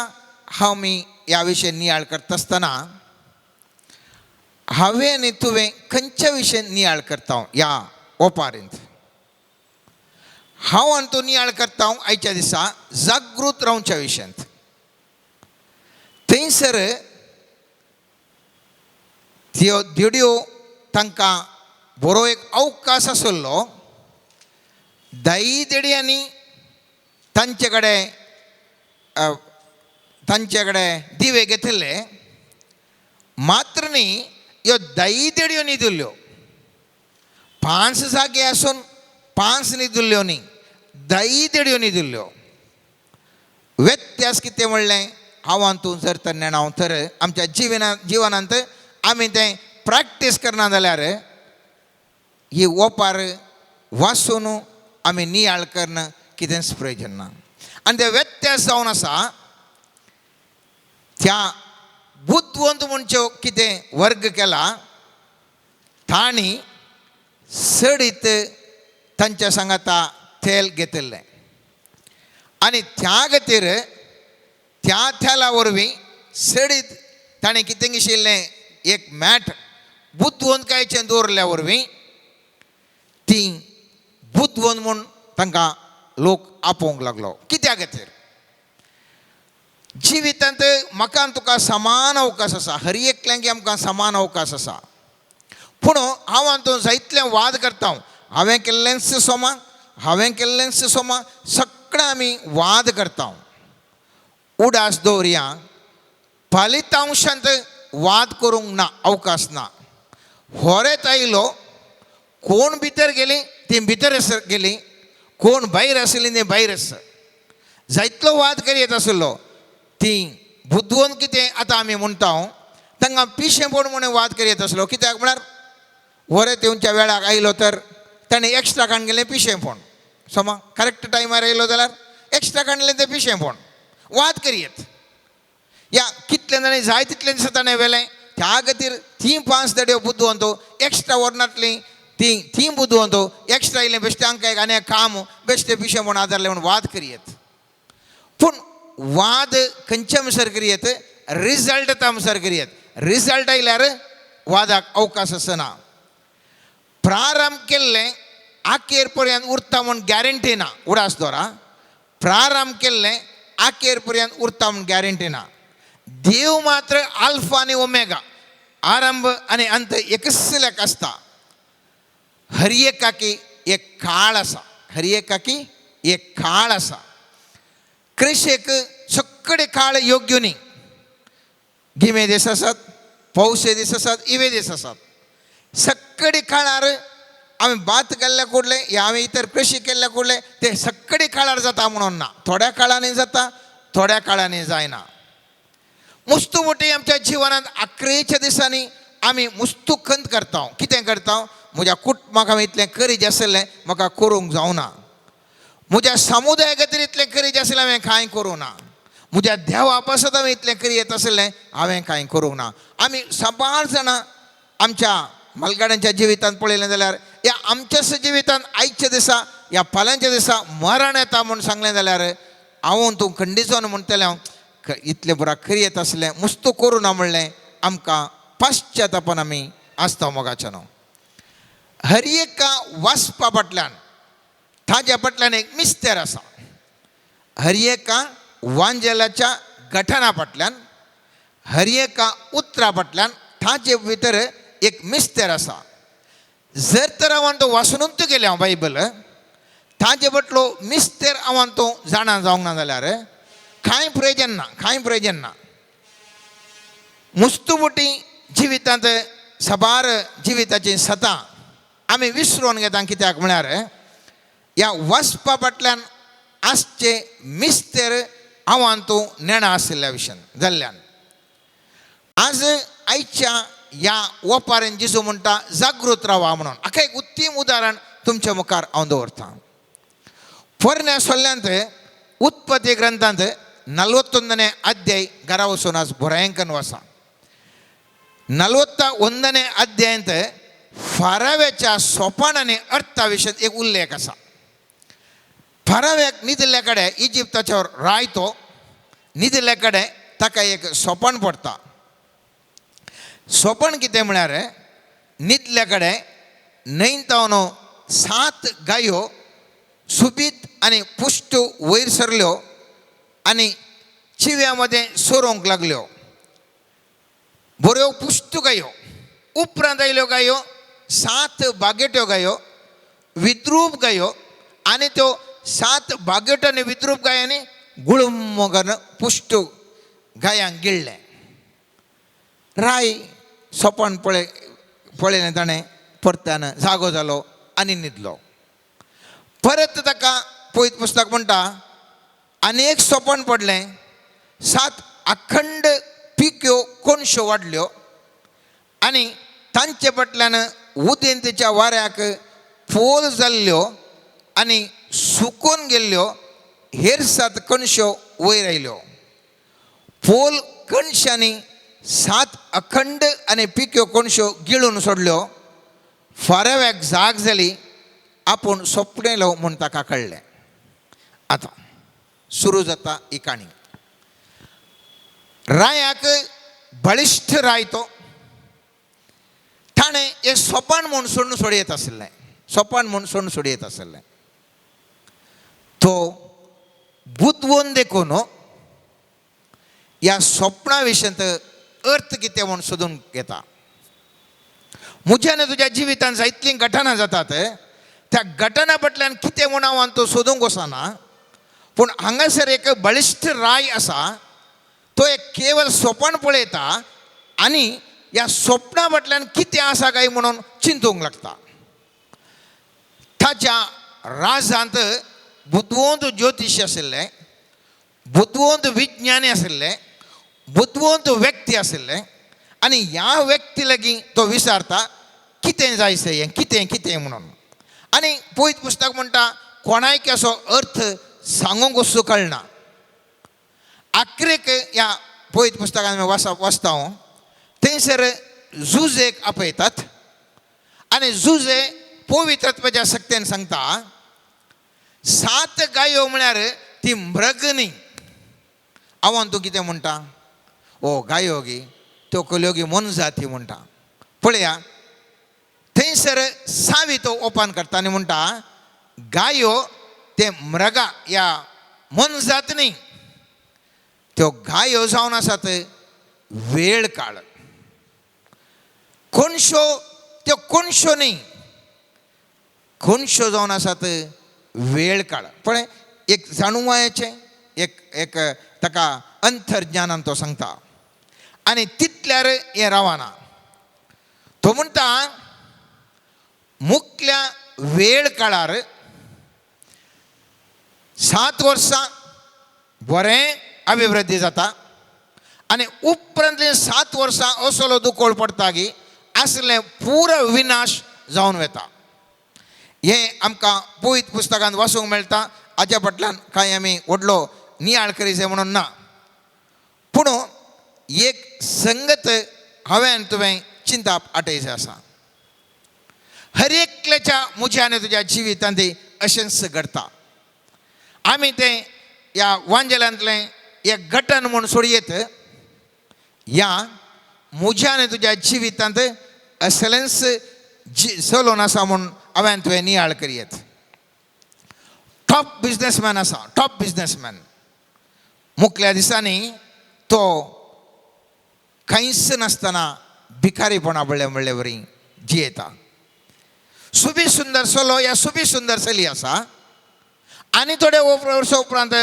Speaker 4: आमी ह्या विशयी नियाळ करता आसतना हांवें आनी तुवें खंयच्या विशयी नियाळ करता ह्या ओपारींत. हांव आनी तूं नियाळ करता आयच्या दिसा जागृत रावच्या विशयंत. थंयसर त्यो देडयो तांकां बरो एक अवकाश आशिल्लो. 10 देडयांनी तांचे कडेन दिवे घेतिल्ले, मात्र न्ही ह्यो 10 देडयो न्ही दिल्ल्यो. 5 जागे आसून 5 न्ही दिल्ल्यो न्ही, 10 देडयो न्ही दिल्ल्यो. व्यत्यास कितें म्हणलें हांव तूं जर तर नेणाव तर आमच्या जिवनांत आमी तें प्रॅक्टीस करना जाल्यार ही ओपार वाचून आमी नियाळ करना कितेंच प्रयोजन ना. आनी ते व्यत्यास जावन आसा त्या बुद्धवंत म्हणच्यो कितें वर्ग केला, तांणी सडीत तांच्या सांगाता तेल घेतिल्लें आनी त्या खातीर त्या तेला वरवीं सडीत ताणें कितें घेशिल्लें एक मॅट बुद्धवंतकायेचें दवरल्या वरवीं ती बुद्धवंत म्हूण तांकां लोक आपोवंक लागलो. कित्या खातीर? जिवितांत म्हाका आनी तुका समान अवकाश आसा, हर एकल्यांक आमकां समान अवकाश आसा. पूण हांव आनी तूं जायतले वाद करता. हांवें केल्लेंच सोमा, हांवें केल्लेंच सोमा, सगळें आमी वाद करता. उडास दवरया, फलितांशांत वाद करूंक ना, अवकाश ना. होरेत आयलो, कोण भितर गेली ती भितर गेली, कोण भायर आसली ती भायर आसा. जायतलो वाद करीत आसलो. ती बुद्धवंत कितें आतां आमी म्हणटा तांकां पिशेंपण म्हणून वाद करीत आसलो. कित्याक म्हळ्यार होरेत येवच्या वेळाक आयलो तर ताणें एक्स्ट्रा काडलें पिशेंपण. सोमा करेक्ट टायमार आयलो जाल्यार एक्स्ट्रा काडलें तें पिशेंपण. वाद करीत या कितलें जाणें जाय तितलें दिसा ताणें व्हेलें. त्या खातीर ती 5 देडयो बुद्धवंत एक्स्ट्रा वर्णांतलीं ती बुद्धवंत एक्स्ट्रा येयलें बेश्टें हांकां एक आनी एक काम बेश्टें पिशेंपण आदारलें म्हणून वाद करीत. पूण वाद खंयच्या अनुसार करीत? रिजल्ट अनुसार करीत. रिजल्ट आयल्यार वादाक अवकाश आसना. प्रारंभ केल्लें आखेर पर्यंत उरता म्हूण गॅरंटी ना. उडास दवरा, प्रारंभ केल्लें आखेर पर्यंत उरता म्हूण गॅरंटी ना. देव मात्र आल्फा आनी ओमेगा, आरंभ आनी अंत एकच आसता. हर एकाकी एक काळ आसा. हर एकाकी एक काळ आसा. कृषेक सगळे काळ योग्य न्ही. गिमे दीस आसात, पावसे दीस आसात, इवे दीस आसात. सगळे काळार आमी भात केल्ल्या कुडले या आमी इतर कृषी केल्ल्या कुडले ते सगळे काळार जाता म्हणून ना. थोड्या काळांनी जाता, थोड्या काळांनी जायना. मुस्तुमुटी आमच्या जिवनांत आखरेच्या दिसांनी आमी मुस्तू खंत करता. कितें करता? म्हज्या कुटुंबाक हांवें इतलें करीत आसलें म्हाका करूंक जावना. म्हज्या समुदाया खातीर इतलें करीत आसलें हांवें कांय करूं ना. म्हज्या देवा पासत हांवें इतलें करीत आसलें हांवें कांय करूंक ना. आमी सबार जाणां आमच्या मलगाड्यांच्या जिवितांत पळयलें जाल्यार ह्या आमच्याच जिवितांत आयच्या दिसा ह्या फाल्यांच्या दिसा मरण येता म्हूण सांगलें जाल्यार हांव तूं खंडीचो म्हणटलें हांव इतलें बरा करीत आसलें मस्तो करूं ना म्हणलें आमकां पाश्चातापान आमी आसता मोगाचें न्हू. हर एका वाचपा फाटल्यान ताज्या फाटल्यान एक मिस्तेर आसा. हर एका वांजेलाच्या गठना फाटल्यान हर एका उतरा फाटल्यान ताजे भितर एक मिस्तेर आसा. जर तर हांव तो वाचूनच गेले हांव बायबल ताजे बटलो मिस्तेर हांव तो जाणा जावंक ना जाल्यार कांय प्रयोजन ना, कांय प्रयोजन ना. मुस्तुबुटी जिवितांत सबार जिविताची सतां आमी विसरोवन घेता. कित्याक म्हळ्यार ह्या वचपा फाटल्यान आसचे मिस्तेर हांव तूं नेणा आशिल्ल्या विशयान जाल्ल्यान आज आयच्या ह्या ओपारेन जिजू म्हणटा जागृत रावा म्हणून. हाका एक उत्तम उदाहरण तुमच्या मुखार हांव दवरतां. पोरण्या सोल्ल्यांत उत्पत्ती ग्रंथांत 41 अध्याय घरा वचून आज बरयंकन वसा. 41 अध्यायांत फाराव्याच्या सोपानाने अर्था विशयी एक उल्लेख आसा. फाराव्याक न्हिदले कडेन इजिप्ताचेर रायतो न्हिदले कडेन ताका एक सोपण पडटा. सोपण कितें म्हळ्यार न्हिदले कडेन न्हंयतावन 7 गायो सुबीत आनी पुश्ट वयर सरल्यो आनी चिव्या मदें सोरोंक लागल्यो. बऱ्यो पुश्ट गायो. उपरांत आयल्यो गायो 7 बागेट्यो गायो विद्रूप गायो आनी त्यो 7 बागेट्यो आनी विद्रूप गायांनी गुळुम करून पुश्ट गायांक गिळ्ळें. राय सोपण पळयलें ताणें परत्यान जागो जालो आनी न्हिदलो. परत ताका पळयत पुस्तक म्हणटा आनी एक सोपण पडलें. 7 अखंड पिक्यो कोणश्यो वाडल्यो आनी तांचे फाटल्यान उदेंतेच्या वाऱ्याक पोल जाल्ल्यो आनी सुकून गेल्ल्यो हेर 7 कणश्यो वयर आयल्यो. पोल कणशांनी 7 अखंड आनी पिक्यो कोणश्यो गिळून सोडल्यो. फाराव्याक जाग जाली. आपूण सोपणेलो म्हूण ताका कळ्ळें. आतां सुरू जाता ही काणी. रायाक बळिश्ठ राय तो ताणें एक सोपण म्हूण सोडून सोडयत आसलें. सोपण म्हूण सोडून सोडयत आसलें. तो बुदवून देखून ह्या सोपणा विशयंत अर्थ कितें म्हूण सोदून घेता. म्हज्या आनी तुज्या जिवितांत जायतलीं घटना जातात. त्या घटना फाटल्यान कितें म्हूण हांव तो सोदूंक वचना. पूण हांगासर एक बळिश्ठ राय आसा. तो एक केवळ सोपण पळयता आनी ह्या सोपणा फाटल्यान कितें आसा काय म्हणून चिंतूंक लागता. ताच्या राजांत बुदवंत ज्योतिश आशिल्ले, बुदवंत विज्ञानी आशिल्ले, बुदवंत व्यक्ती आशिल्ले आनी ह्या व्यक्ती लागीं तो विचारता कितें जायचें हें कितें कितें म्हणून. आनी पळयत पुस्तक म्हणटा कोणायक असो अर्थ सांगूंक वचूं कळना. आखरेक ह्या पळयत पुस्तकान वाचता हांव थंयसर जुजेक आपयतात आनी जुजे पवित्रत्वाच्या सक्तीन सांगता 7 गायो म्हळ्यार ती मृग न्ही. हांव तूं कितें म्हणटा ओ गायो गी त्यो कल्यो गी मन जाती म्हणटा. पळया थंयसर 6वी तो ओपन करता आनी म्हणटा गायो ते मृगा ह्या मन जात न्ही. त्यो गायो जावन आसात वेळ काळ. कोणश्यो त्यो कोणश्यो न्ही. कोणश्यो जावन आसात वेळ काळ. पळय एक जाणुवायेचें एक ताका अंतर्ज्ञानान तो सांगता आनी तितल्यार हें रावना. तो म्हणटा मुखल्या वेळ काळार 7 वर्सां बरें अभिवृद्धी जाता आनी उपरांतले 7 वर्सां असलो दुकोळ पडटा की असलें पुरो विनाश जावन वेता. हे आमकां पवित्र पुस्तकांत वाचूंक मेळटा. हाच्या फाटल्यान कांय आमी व्हडलो नियाळ करीत म्हणून ना, पूण एक संगत हांवें तुवें चिंताप आटयचें आसा. हर एकल्याच्या म्हज्या आनी तुज्या जिवितांत अशेंच घडटा. आमी तें ह्या वांजेलांतलें एक घटन म्हूण सोडयेत, ह्या म्हज्या आनी तुज्या जिवितांत असलेंच चलोवन आसा म्हूण हांवें तुवें नियाळ करयेत. टॉप बिजनेसमॅन आसा, टॉप बिजनेसमॅन. मुखल्या दिसांनी तो कांयच नासतना भिकारीपणा म्हणले वरी जियेता. सुबी सुंदर चलो या सुबी सुंदर चली आसा. आनी थोडे वर्सां उपरांत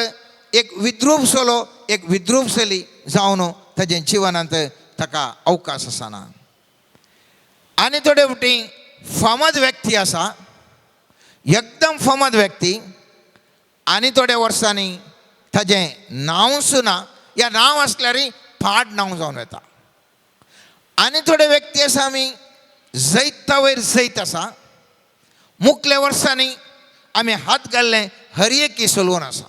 Speaker 4: एक विद्रूप चलो एक विद्रूप चली जावन ताजे जिवनांत ताका अवकाश आसना. आनी थोडे फावटी फामाद व्यक्ती आसा, एकदम फामाद व्यक्ती, आनी थोड्या वर्सांनी ताजें नांवच ना, या नांव आसल्यार पाड नांव जावन येता. आनी थोडे व्यक्ती आसा आमी जैता वयर जैत आसा. मुखल्या वर्सांनी आमी हात घाल्ले हरएकी चलवून आसा.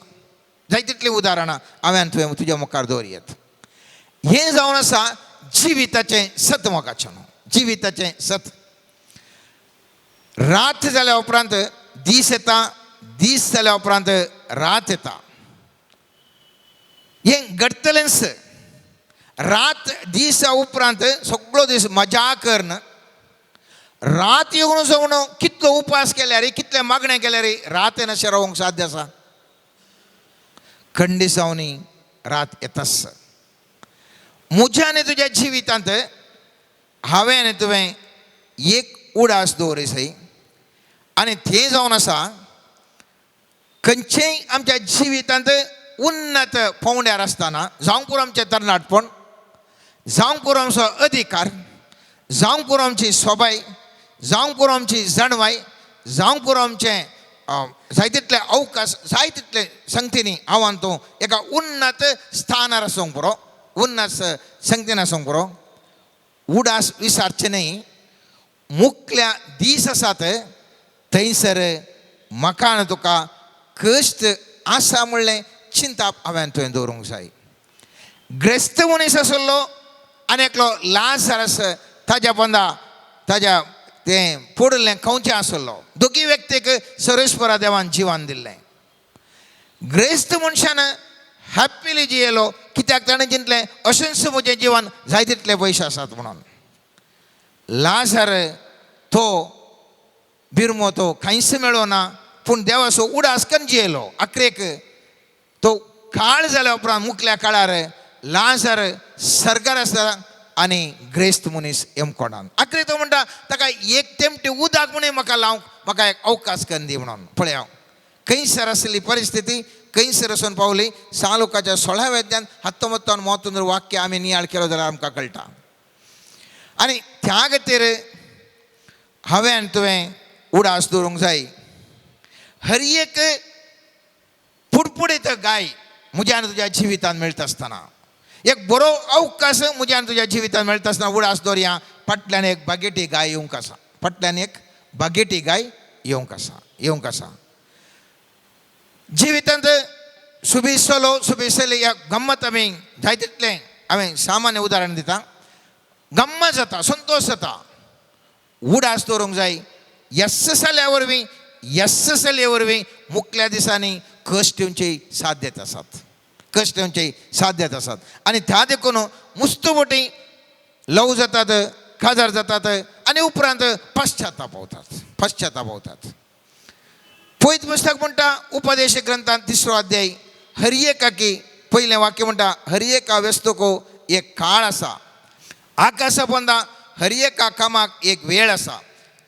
Speaker 4: जाय तितलीं उदाहरणां हांवें तुवें तुज्या मुखार दवरयेत. हें जावन आसा जिविताचें सत मोगाचें न्हू, जिविताचें सत. रात जाल्या उपरांत दीस येता, दीस जाल्या उपरांत रात येता. हें घडतलेंच. रात दीस उपरांत सगळो दीस मजा करन, रात येवन जावन कितलो उपास केल्यार कितले मागणें केल्यार रात येनाशें रावंक साध्य आसा? खंडीत जावनी रात येताच. म्हज्या आनी तुज्या जिवितांत हांवें आनी तुवें एक उडास दवरसय, आनी तें जावन आसा खंयचेय आमच्या जिवितांत उन्नत पावंड्यार आसतना, जावं पुरो आमचें तरणाटपण, जावं पुरो आमचो अधिकार, जावं पुरो आमची सोबाय, जावं पुरो आमची जणवाय, जावं पुरो आमचें जाय तितले अवकाश, जाय तितले संगतींनी हांव तूं एका उन्नत स्थानार आसूंक पुरो, उन्नत संगतीन आसूंक पुरो. उडास विसारचें न्ही. मुखल्या दीस आसात थंयसर म्हाका तुका कश्ट आसा म्हणलें चिंताप हांवें तुवें दवरूंक जाय. ग्रेस्त मनीस आसलो आनी एकलो लाजारस ताज्या पोंदा ताज्या तें पडलें खंयचें आसलो. दोगी व्यक्तीक सर्वेस्परा देवान जिवन दिल्लें. ग्रेस्त मनशान हॅप्पिली जियेलो कित्याक ताणें चिंतलें अशेंच म्हजें जिवन जाय तितले पयशे आसात म्हणून. लाजार तो बिरमो तो कांयच मेळो ना, पूण देवाचो उडास करून जियेलो. अकरेक तो काळ जाल्या उपरांत मुखल्या काळार लाजार सर्गार आसा आनी ग्रेस्त मनीस येमकोडान. अकरे तो म्हणटा ताका एक तेमटी उदक म्हणून म्हाका लावंक म्हाका एक अवकाश करून दी म्हणून. पळय खंयसर आसली परिस्थिती खंयसर वचून पावली. सालोकाच्या 16व्या अध्यायान 19-31 वाक्य आमी नियाळ केलो जाल्यार आमकां कळटा. आनी त्या खातीर हांवें आनी तुवें उडास दवरूंक जाय. हर एक फुडफुडीत गाय म्हज्या आनी तुज्या जिवितांत मेळटा आसतना, एक बरो अवकाश म्हज्या आनी तुज्या जिवितांत मेळटा आसतना उडास दवरया. फाटल्यान एक बागेटी गाय येवंक आसा, फाटल्यान एक बागेटी गाय येवंक आसा. जिवितांत सुबीज चलो सुबीज चली ह्या गम्मत आमी जाय तितलें हांवें सामान्य उदाहरण दिता. गम्मत जाता, संतोश जाता. उडास दवरूंक जाय. यस्स जाल्या वरवीं यस्स चलये वरवीं मुखल्या दिसांनी कश्ट येवची साध्यता आसात, कश्ट येवची साध्यता आसात. आनी त्या देखून मुस्तबोटी लव जातात, काजार जातात आनी उपरांत पश्चाताप पावतात. पयत पुस्तक म्हणटा उपदेश ग्रंथांत 3रो अध्याय हर एकाकी पयलें वाक्य म्हणटा हर एका व्यस्तको एक काळ आसा. आकाशा पोंदा हर एका कामाक एक वेळ आसा.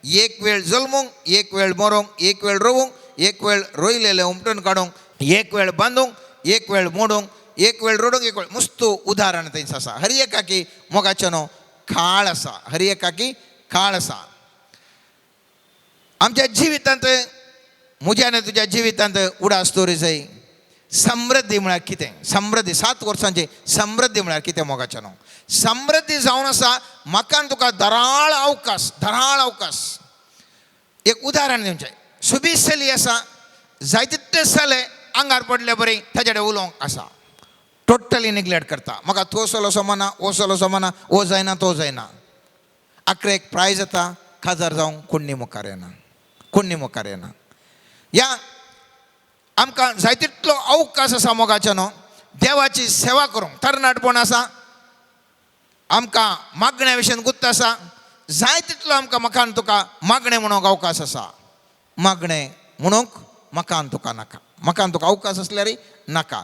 Speaker 4: एक वेळ जल्मूंक, एक वेळ मरूंक, एक वेळ रोवूंक, एक वेळ रोयलेलें उमटून काडूंक, एक वेळ बांदूंक, एक वेळ मोडूंक, एक वेळ रोडूंक, एक वेळ मस्त उदाहरण थंयच आसा. हर एकाकी मोगाचो न्हू काळ आसा. हर एकाकी काळ आसा. आमच्या जिवितांत म्हज्या आनी तुज्या जिवितांत उडास दवरूंक जाय. समृद्धी म्हळ्यार कितें? समृद्धी 7 वर्सांची समृद्धी म्हळ्यार कितें मोगाचें न्हू. समृद्धी जावन आसा म्हाका आनी तुका धराळ अवकाश एक उदाहरण दिवचें सुबीत चली आसा जायते साले आंगार पडले बरें ताचे कडेन उलोवंक आसा टोटली निग्लेक्ट करता म्हाका तो सलो समना ओ सलो समना ओ जायना तो जायना आखरे एक प्रायज येता खाजार जावंक कोणी मुखार येना ह्या आमकां जाय तितलो अवकाश आसा मोगाचे न्हू देवाची सेवा करूंक तरणाटपण आसा आमकां मागण्या विशयी गुत्त आसा जाय तितलो आमकां म्हाकान तुका मागणें म्हणूंक अवकाश आसा मागणें म्हणूंक म्हाकान तुका नाका म्हाकान तुका अवकाश असल्यार नाका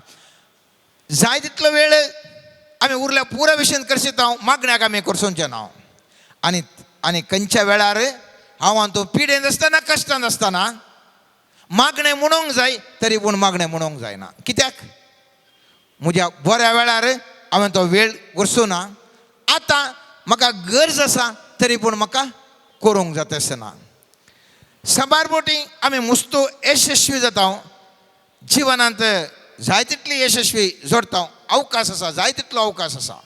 Speaker 4: जाय तितलो वेळ आमी उरल्या पुरा विशयी करशीत हांव मागण्याक आमी करसूंचे ना आनी खंयच्या वेळार हांव तूं पिडेंत आसतना कश्टांत आसतना मागणें म्हणूंक जाय तरी पूण मागणें म्हणूंक जायना कित्याक म्हज्या बऱ्या वेळार हांवें तो वेळ वरसूं ना आतां म्हाका गरज आसा तरी पूण म्हाका करूंक जाता अशें ना सबारपोटी आमी मुस्तू यशस्वी जाता जिवनांत जाय तितली यशस्वी जोडटा अवकाश आसा जाय तितलो अवकाश आसा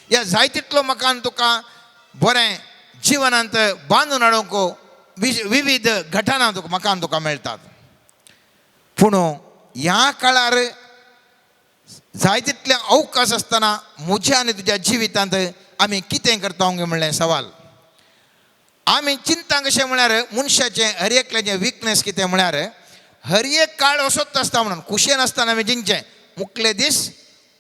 Speaker 4: ह्या जाय तितलो म्हाका तुका बरें जिवनांत बांदून हाडूंक विविध घटना म्हाका तुका मेळटात पूण ह्या काळार जाय तितले अवकाश आसतना म्हज्या आनी तुज्या जिवितांत आमी कितें करता म्हणलें सवाल आमी चिंता कशें म्हळ्यार मनशाचें हर एकल्याचें विकनेस कितें म्हळ्यार हर एक काळ असोच आसता म्हणून खुशेन आसतना आमी जिंचे मुखले दीस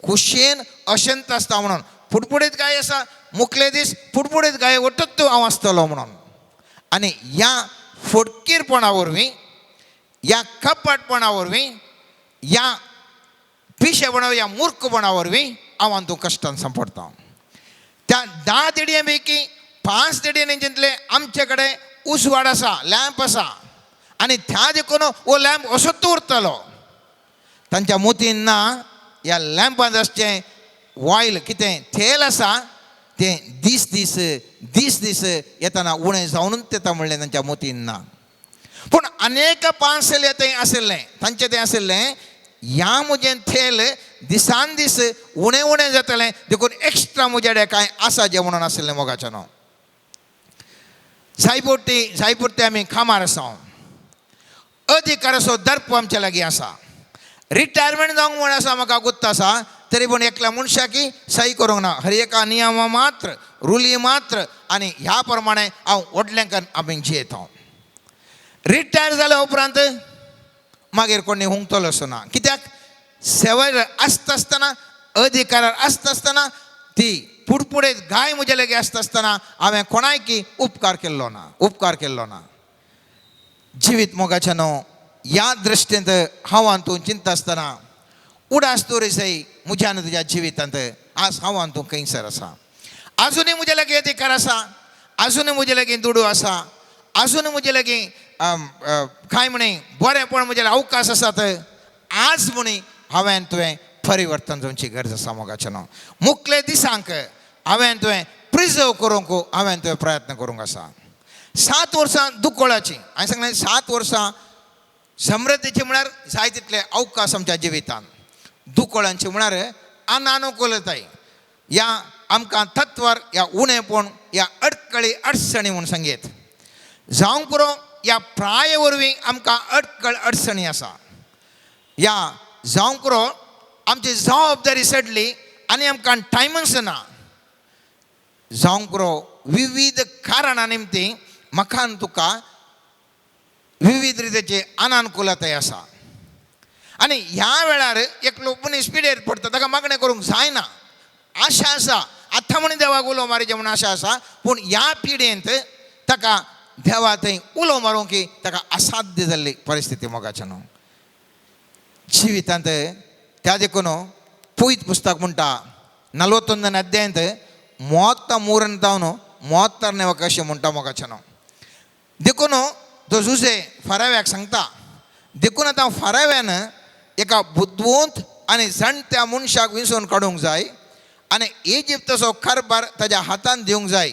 Speaker 4: खुशेन अशंत आसता म्हणून फुडफुडीत गाय आसा मुखले दीस फुडफुडीत गाय वटत हांव आसतलो म्हणून आनी ह्या फटकीरपणा वरवीं ह्या कपटपणा वरवीं ह्या पिशेपणा ह्या मूर्खपणा वरवीं हांव तूं कश्टान सांपडटा त्या 10 तिडये पैकी 5 तिडयेंतले आमचे कडेन उजवाड आसा लॅम्प आसा आनी त्या देखून हो लॅम्प असोच उरतलो तांच्या मोतीन ना ह्या लॅम्पांत आसचें ऑयल कितें तेल आसा तें दीस दीस येताना उणें जावनूच येता म्हणलें तांच्या मोतीन ना पूण अनेक 5 सेल थंय आशिल्लें तांचें तें आशिल्लें ह्या म्हजें तेल दिसान दीस उणें जातलें देखून एक्स्ट्रा म्हजे कडेन कांय आसा जें म्हणून आशिल्लें मोगाचें न्हू जायपुरते आमी कामार आसा अधिकाराचो दर्प आमचे लागीं आसा रिटायरमेंट जावंक म्हण आसा म्हाका गुत्त आसा तरी पूण एकल्या मनशाकी सही करूंक ना हर एका नियमा मात्र रुली मात्र आनी ह्या प्रमाणे हांव व्हडलेंकान आमी जियेता रिटायर जाल्या उपरांत मागीर कोणी हुंगतलो असो ना कित्याक सेवेर आसता आसतना अधिकारार आसता आसतना ती फुडफुडेत गाय म्हजे लागीं आसता आसतना हांवें कोणायकी उपकार केल्लो ना जिवीत मोगाचें न्हू ह्या दृश्टींत हांव तूं चिंता आसतना उडास तोरीसय म्हज्या आनी तुज्या जिवितांत आज हांव तूं खंयसर आसा आजुनूय म्हजे लागीं अधिकार आसा आजुनूय म्हजे लागीं दुडू आसा आजुनूय म्हजे लागीं काय म्हणे बरेंपण म्हजे अवकाश आसात आज म्हणी हांवें तुवें परिवर्तन जावची गरज आसा मोगाचें न्हू मुखले दिसांक हांवें तुवें प्रिजर्व करूंक हांवें तुवें प्रयत्न करूंक आसा 7 वर्सां दुकोळाची हांवें सांगलें 7 वर्सां समृद्धीची म्हळ्यार जाय तितले अवकाश आमच्या जिवितांत दुकोळांची म्हळ्यार अनानुकूलताय ह्या आमकां तत्वार ह्या उणेपण ह्या अडकळी अडचणी म्हूण सांगेत जावंक पुरो ह्या प्राये वरवीं आमकां अडकळ अडचणी आसा ह्या जावंक पुरो आमची जबाबदारी सडली आनी आमकां टायमच ना जावंक पुरो विविध कारणां निमती म्हाका तुका विविध रितीची अनानुकूलताय आसा आनी ह्या वेळार एकलो मनीस पिडेर पडटा ताका मागणें करूंक जायना आशा आसा आतां म्हण देवाक उलो मारचें म्हूण आशा आसा पूण ह्या पिडेंत ताका देवा थंय उलो मारूंक ताका असाध्य जाल्ली परिस्थिती मोगाचें न्हू जिवितांत त्या देखून पुयत पुस्तक म्हणटा 41 अध्यायांत 33 तावन 34 अशें म्हणटा मोगाचें न्हू देखून तो जुजे फाराव्याक सांगता देखून आतां फाराव्यान एका बुद्दवंत आनी जाणट्या मनशाक विंचून काडूंक जाय आनी इजिप्ताचो कारभार ताच्या हातान दिवंक जाय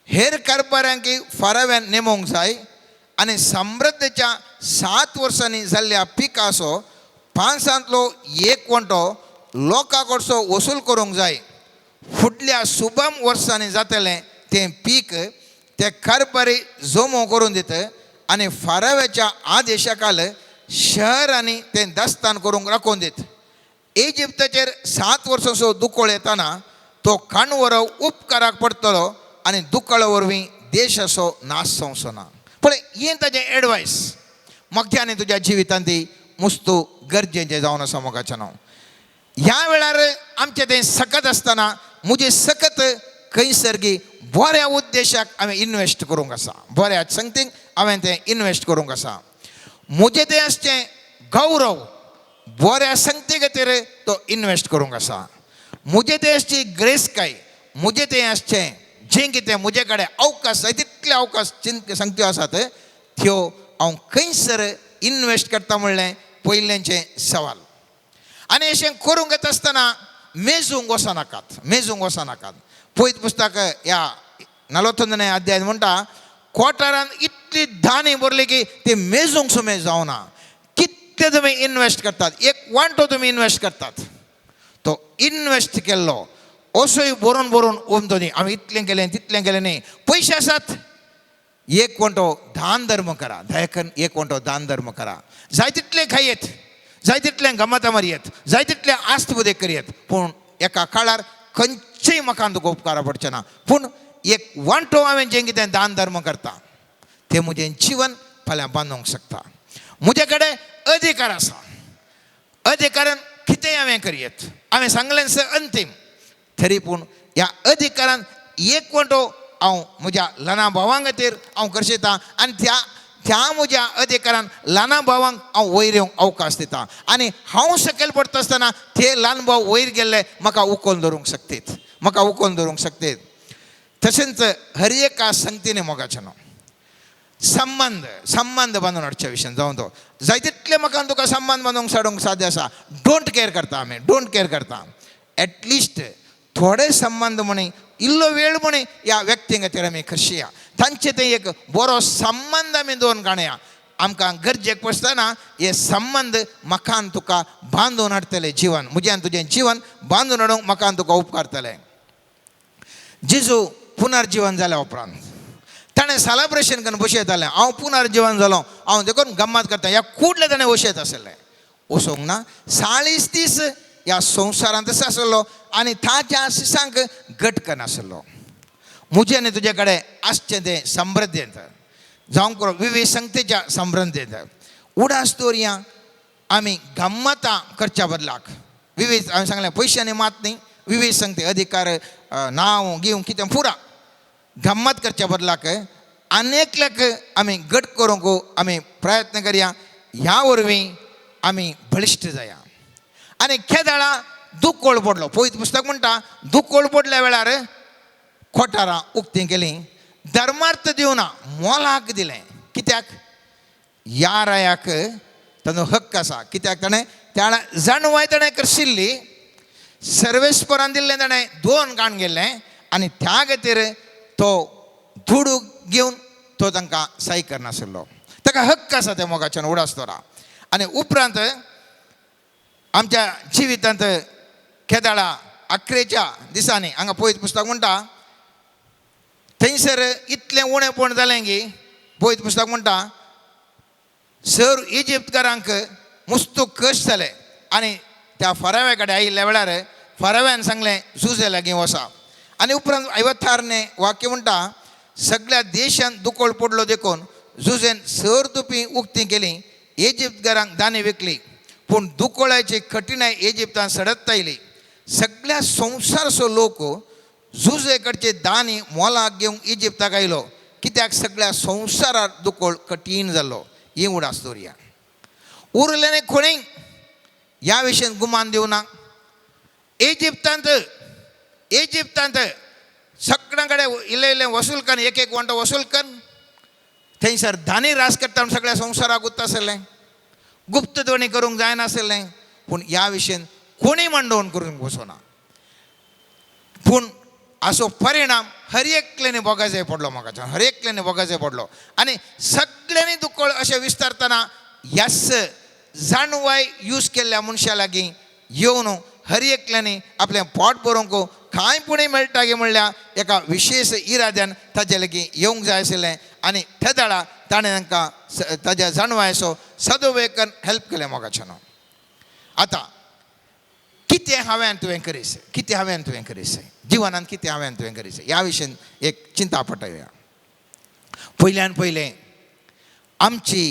Speaker 4: हेर कारभारांकी फाराव्यान नेमोवंक जाय आनी समृद्धीच्या 7 वर्सांनी जाल्ल्या पिकाचो 5 एक वंटो लोकां कडचो वसूल करूंक जाय फुडल्या शुभम वर्सांनी जातलें तें पीक ते कारभारी जमो करून दित आणि फाराव्याच्या आदेशाकाल शहरांनी ते दास्तान करूंक राखून देत. इजिप्ताचेर 7 वर्सांचो दुकोळ येताना तो काणवरो उपकाराक पडटलो आनी दुकाळा वरवीं देशाचो नाश जावचो ना. पळय हें ताजें एडवायस मोग्यान तुज्या जिवितांत ती मुस्तू गरजेचें जावन आसा मोगाचें नांव. ह्या वेळार आमचें तें सकत आसतना मुजे सकत खंयसर बऱ्या उद्देशाक हांवें इन्वेस्ट करूंक आसा, बऱ्या संगतीक हांवें तें इन्वेस्ट करूंक आसा. मुजें तें आसचें गौरव बऱ्या संगती खातीर तो इन्वेस्ट करूंक आसा. मुजें तें आसची ग्रेस्काय, मुजें तें आसचें जें कितें मुजे कडेन अवकाश जाय तितले अवकाश संगत्यो आसात त्यो हांव खंयसर इन्वेस्ट करता म्हणलें पयलेंचें सवाल. आनी अशें करूंक येता आसतना मेजूंक वचनाकात, मेजूंक वचनाकात. पयत पुस्तक ह्या 41 अध्यायान म्हणटा कोठारान इतली दानी भरली की ती मेजूंक सुमेज जावना. कितले तुमी इन्वेस्ट करतात, एक वांटो तुमी इन्वेस्ट करतात, तो इन्वेस्ट केल्लो असोय बरोवन बरोवन उमतो न्ही. हांवें इतलें केलें तितलें केलें न्ही. पयशे आसात, एक वांटो दान धर्म करा, दयाकन एक वांटो दान धर्म करा. जाय तितलें खायेत, जाय तितलें गमत मारयेत, जाय तितलें आस्त बुदेक करयेत, पूण एका काळार खंयचेय म्हाका तुका उपकारा पडचें ना. पूण एक वांटो हांवें जें कितें दान धर्म करता तें म्हजें जीवन फाल्यां बांदूंक शकता. म्हजे कडेन अधिकार आसा, अधिकारान कितेंय हांवें करयेत, हांवें सांगलें अंतीम, तरी पूण ह्या अधिकारान एक वांटो हांव म्हज्या ल्हाना भावां खातीर हांव करशेतां आनी त्या म्हज्या अधिकारान ल्हाना भावांक हांव वयर येवंक अवकाश दिता. आनी हांव सकयल पडटा आसतना ते ल्हान भाव वयर गेल्ले म्हाका उखोवन धरूंक शकतेत, म्हाका उखोवन धरूंक शकतेत. तशेंच हर एका संगतीने मोगाचें नांव संबंध बांदून हाडच्या विशयान जावं तो जाय तितले म्हाका तुका संबंध बांदूंक साडूंक साध्य आसा. डोंट केअर करता आमी, डोंट केअर करता. एटलिस्ट थोडे संबंध म्हणी इल्लो वेळ म्हणी ह्या व्यक्ती खातीर आमी करशेया. तांचे ते एक बरो संबंध आमी दवरून काडया. आमकां गरजेक पडटना हे संबंध म्हाका आनी तुका बांदून हाडटले जीवन, म्हजें तुजें जीवन बांदून हाडूंक म्हाका आनी तुका उपकारतले. जेजू पुनर्जीवन जाल्या उपरांत ताणें सेलेब्रेशन करून बसयत जालें. हांव पुनर्जीवन जालो, हांव देखून गम्मत करता. ह्या कुडले ताणें वशयत आसलें, वचोंक ना. 40 दीस ह्या संवसारांत आसलो आनी ताच्या शिसांक घटकन आसलो. म्हजें आनी तुजे कडेन आसचें तें समृद्धेंत जावंक करो विवेक संगतेच्या समृद्धेंत उडास दवरया. आमी गम्मतां करच्या बदलाक विवेक हांवें सांगलें पयशांनी मात न्ही, विवेक संगते अधिकार नांव घेवंक कितें पुरा गम्मत करच्या बदलाक अनेकल्याक आमी घट करूंक आमी प्रयत्न करया. ह्या वरवीं आमी बळिश्ट जाया. आनी केदाळा दुकोळ पडलो. पयत पुस्तक म्हणटा दुकोळ पडल्या वेळार खोटारां उक्तीं केलीं, धर्मार्थ दिवना मोलाक दिलें. कित्याक? ह्या रायाक ताचो हक्क आसा. कित्याक ताणें त्या जाणवाय ताणें करशिल्ली सर्वेस्परान दिल्लें ताणें 2 गाण गेल्लें आनी त्या खातीर तो धुडू घेवन तो तांकां सही करनासलो. ताका हक्क आसा त्या मोगाच्यान उडास दवरा. आनी उपरांत आमच्या जिवितांत केदाळा 11च्या दिसांनी हांगा पयत पुस्तक म्हणटा थंयसर इतलें उणेपण जालें की पयत पुस्तक म्हणटा सर इजिप्तकारांक मस्तू कश्ट जाले आनी त्या फराव्या कडेन आयिल्ल्या वेळार फराव्यान सांगलें झुजे लागीं वसा. आनी उपरांत 56 वाक्य म्हणटा सगळ्या देशांत दुकोळ पडलो देखून झुजेन सर तुपी उक्तीं केलीं, इजिप्तकारांक दानी विकली. पूण दुकोळाची कठिणाय इजिप्तान सडत आयली. सगळ्या संवसारचो लोक झुजे कडचे दानी मोलाक घेवंक इजिप्ताक आयलो. कित्याक सगळ्या संवसाराक दुकोळ कठीण जाल्लो. ही उडास दवरया. उरलें कोणीय ह्या विशयान गुमान दिवना. इजिप्तांत सगळ्यां कडेन इल्लें वसूल कर, एक वांटो वसूल कर. थंयसर दानी रास करता सगळ्या संवसाराक उरता आसलें. गुप्तध्वनी करूंक जायनासलें. पूण ह्या विशयान कोणीय मांडोवन करूंक वचना. पूण असो परिणाम हर एकल्यानी भोगाचे पडलो. म्हाका हर एकल्यानी भोगाचे पडलो. आनी सगळ्यांनी दुकोळ अशें विस्तारतना ह्याच जाणवाय यूज केल्ल्या मनशा लागीं येवन हर एकल्यानी आपलें पोट भरूंक कांय पुणें मेळटा गे म्हणल्या एका विशेश इराद्यान ताचे लागीं येवंक जाय आशिल्लें. आनी थेदळा ताणें तांकां ताज्या जाणवायचो सदुवेकन हेल्प केलें मोगाचें. आतां कितें हांवें तुवें करीस, कितें हांवें तुवें करीस, जिवनांत कितें हांवें तुवें करीस, ह्या विशयीन एक चिंता पटया. पयल्यान पयलें आमची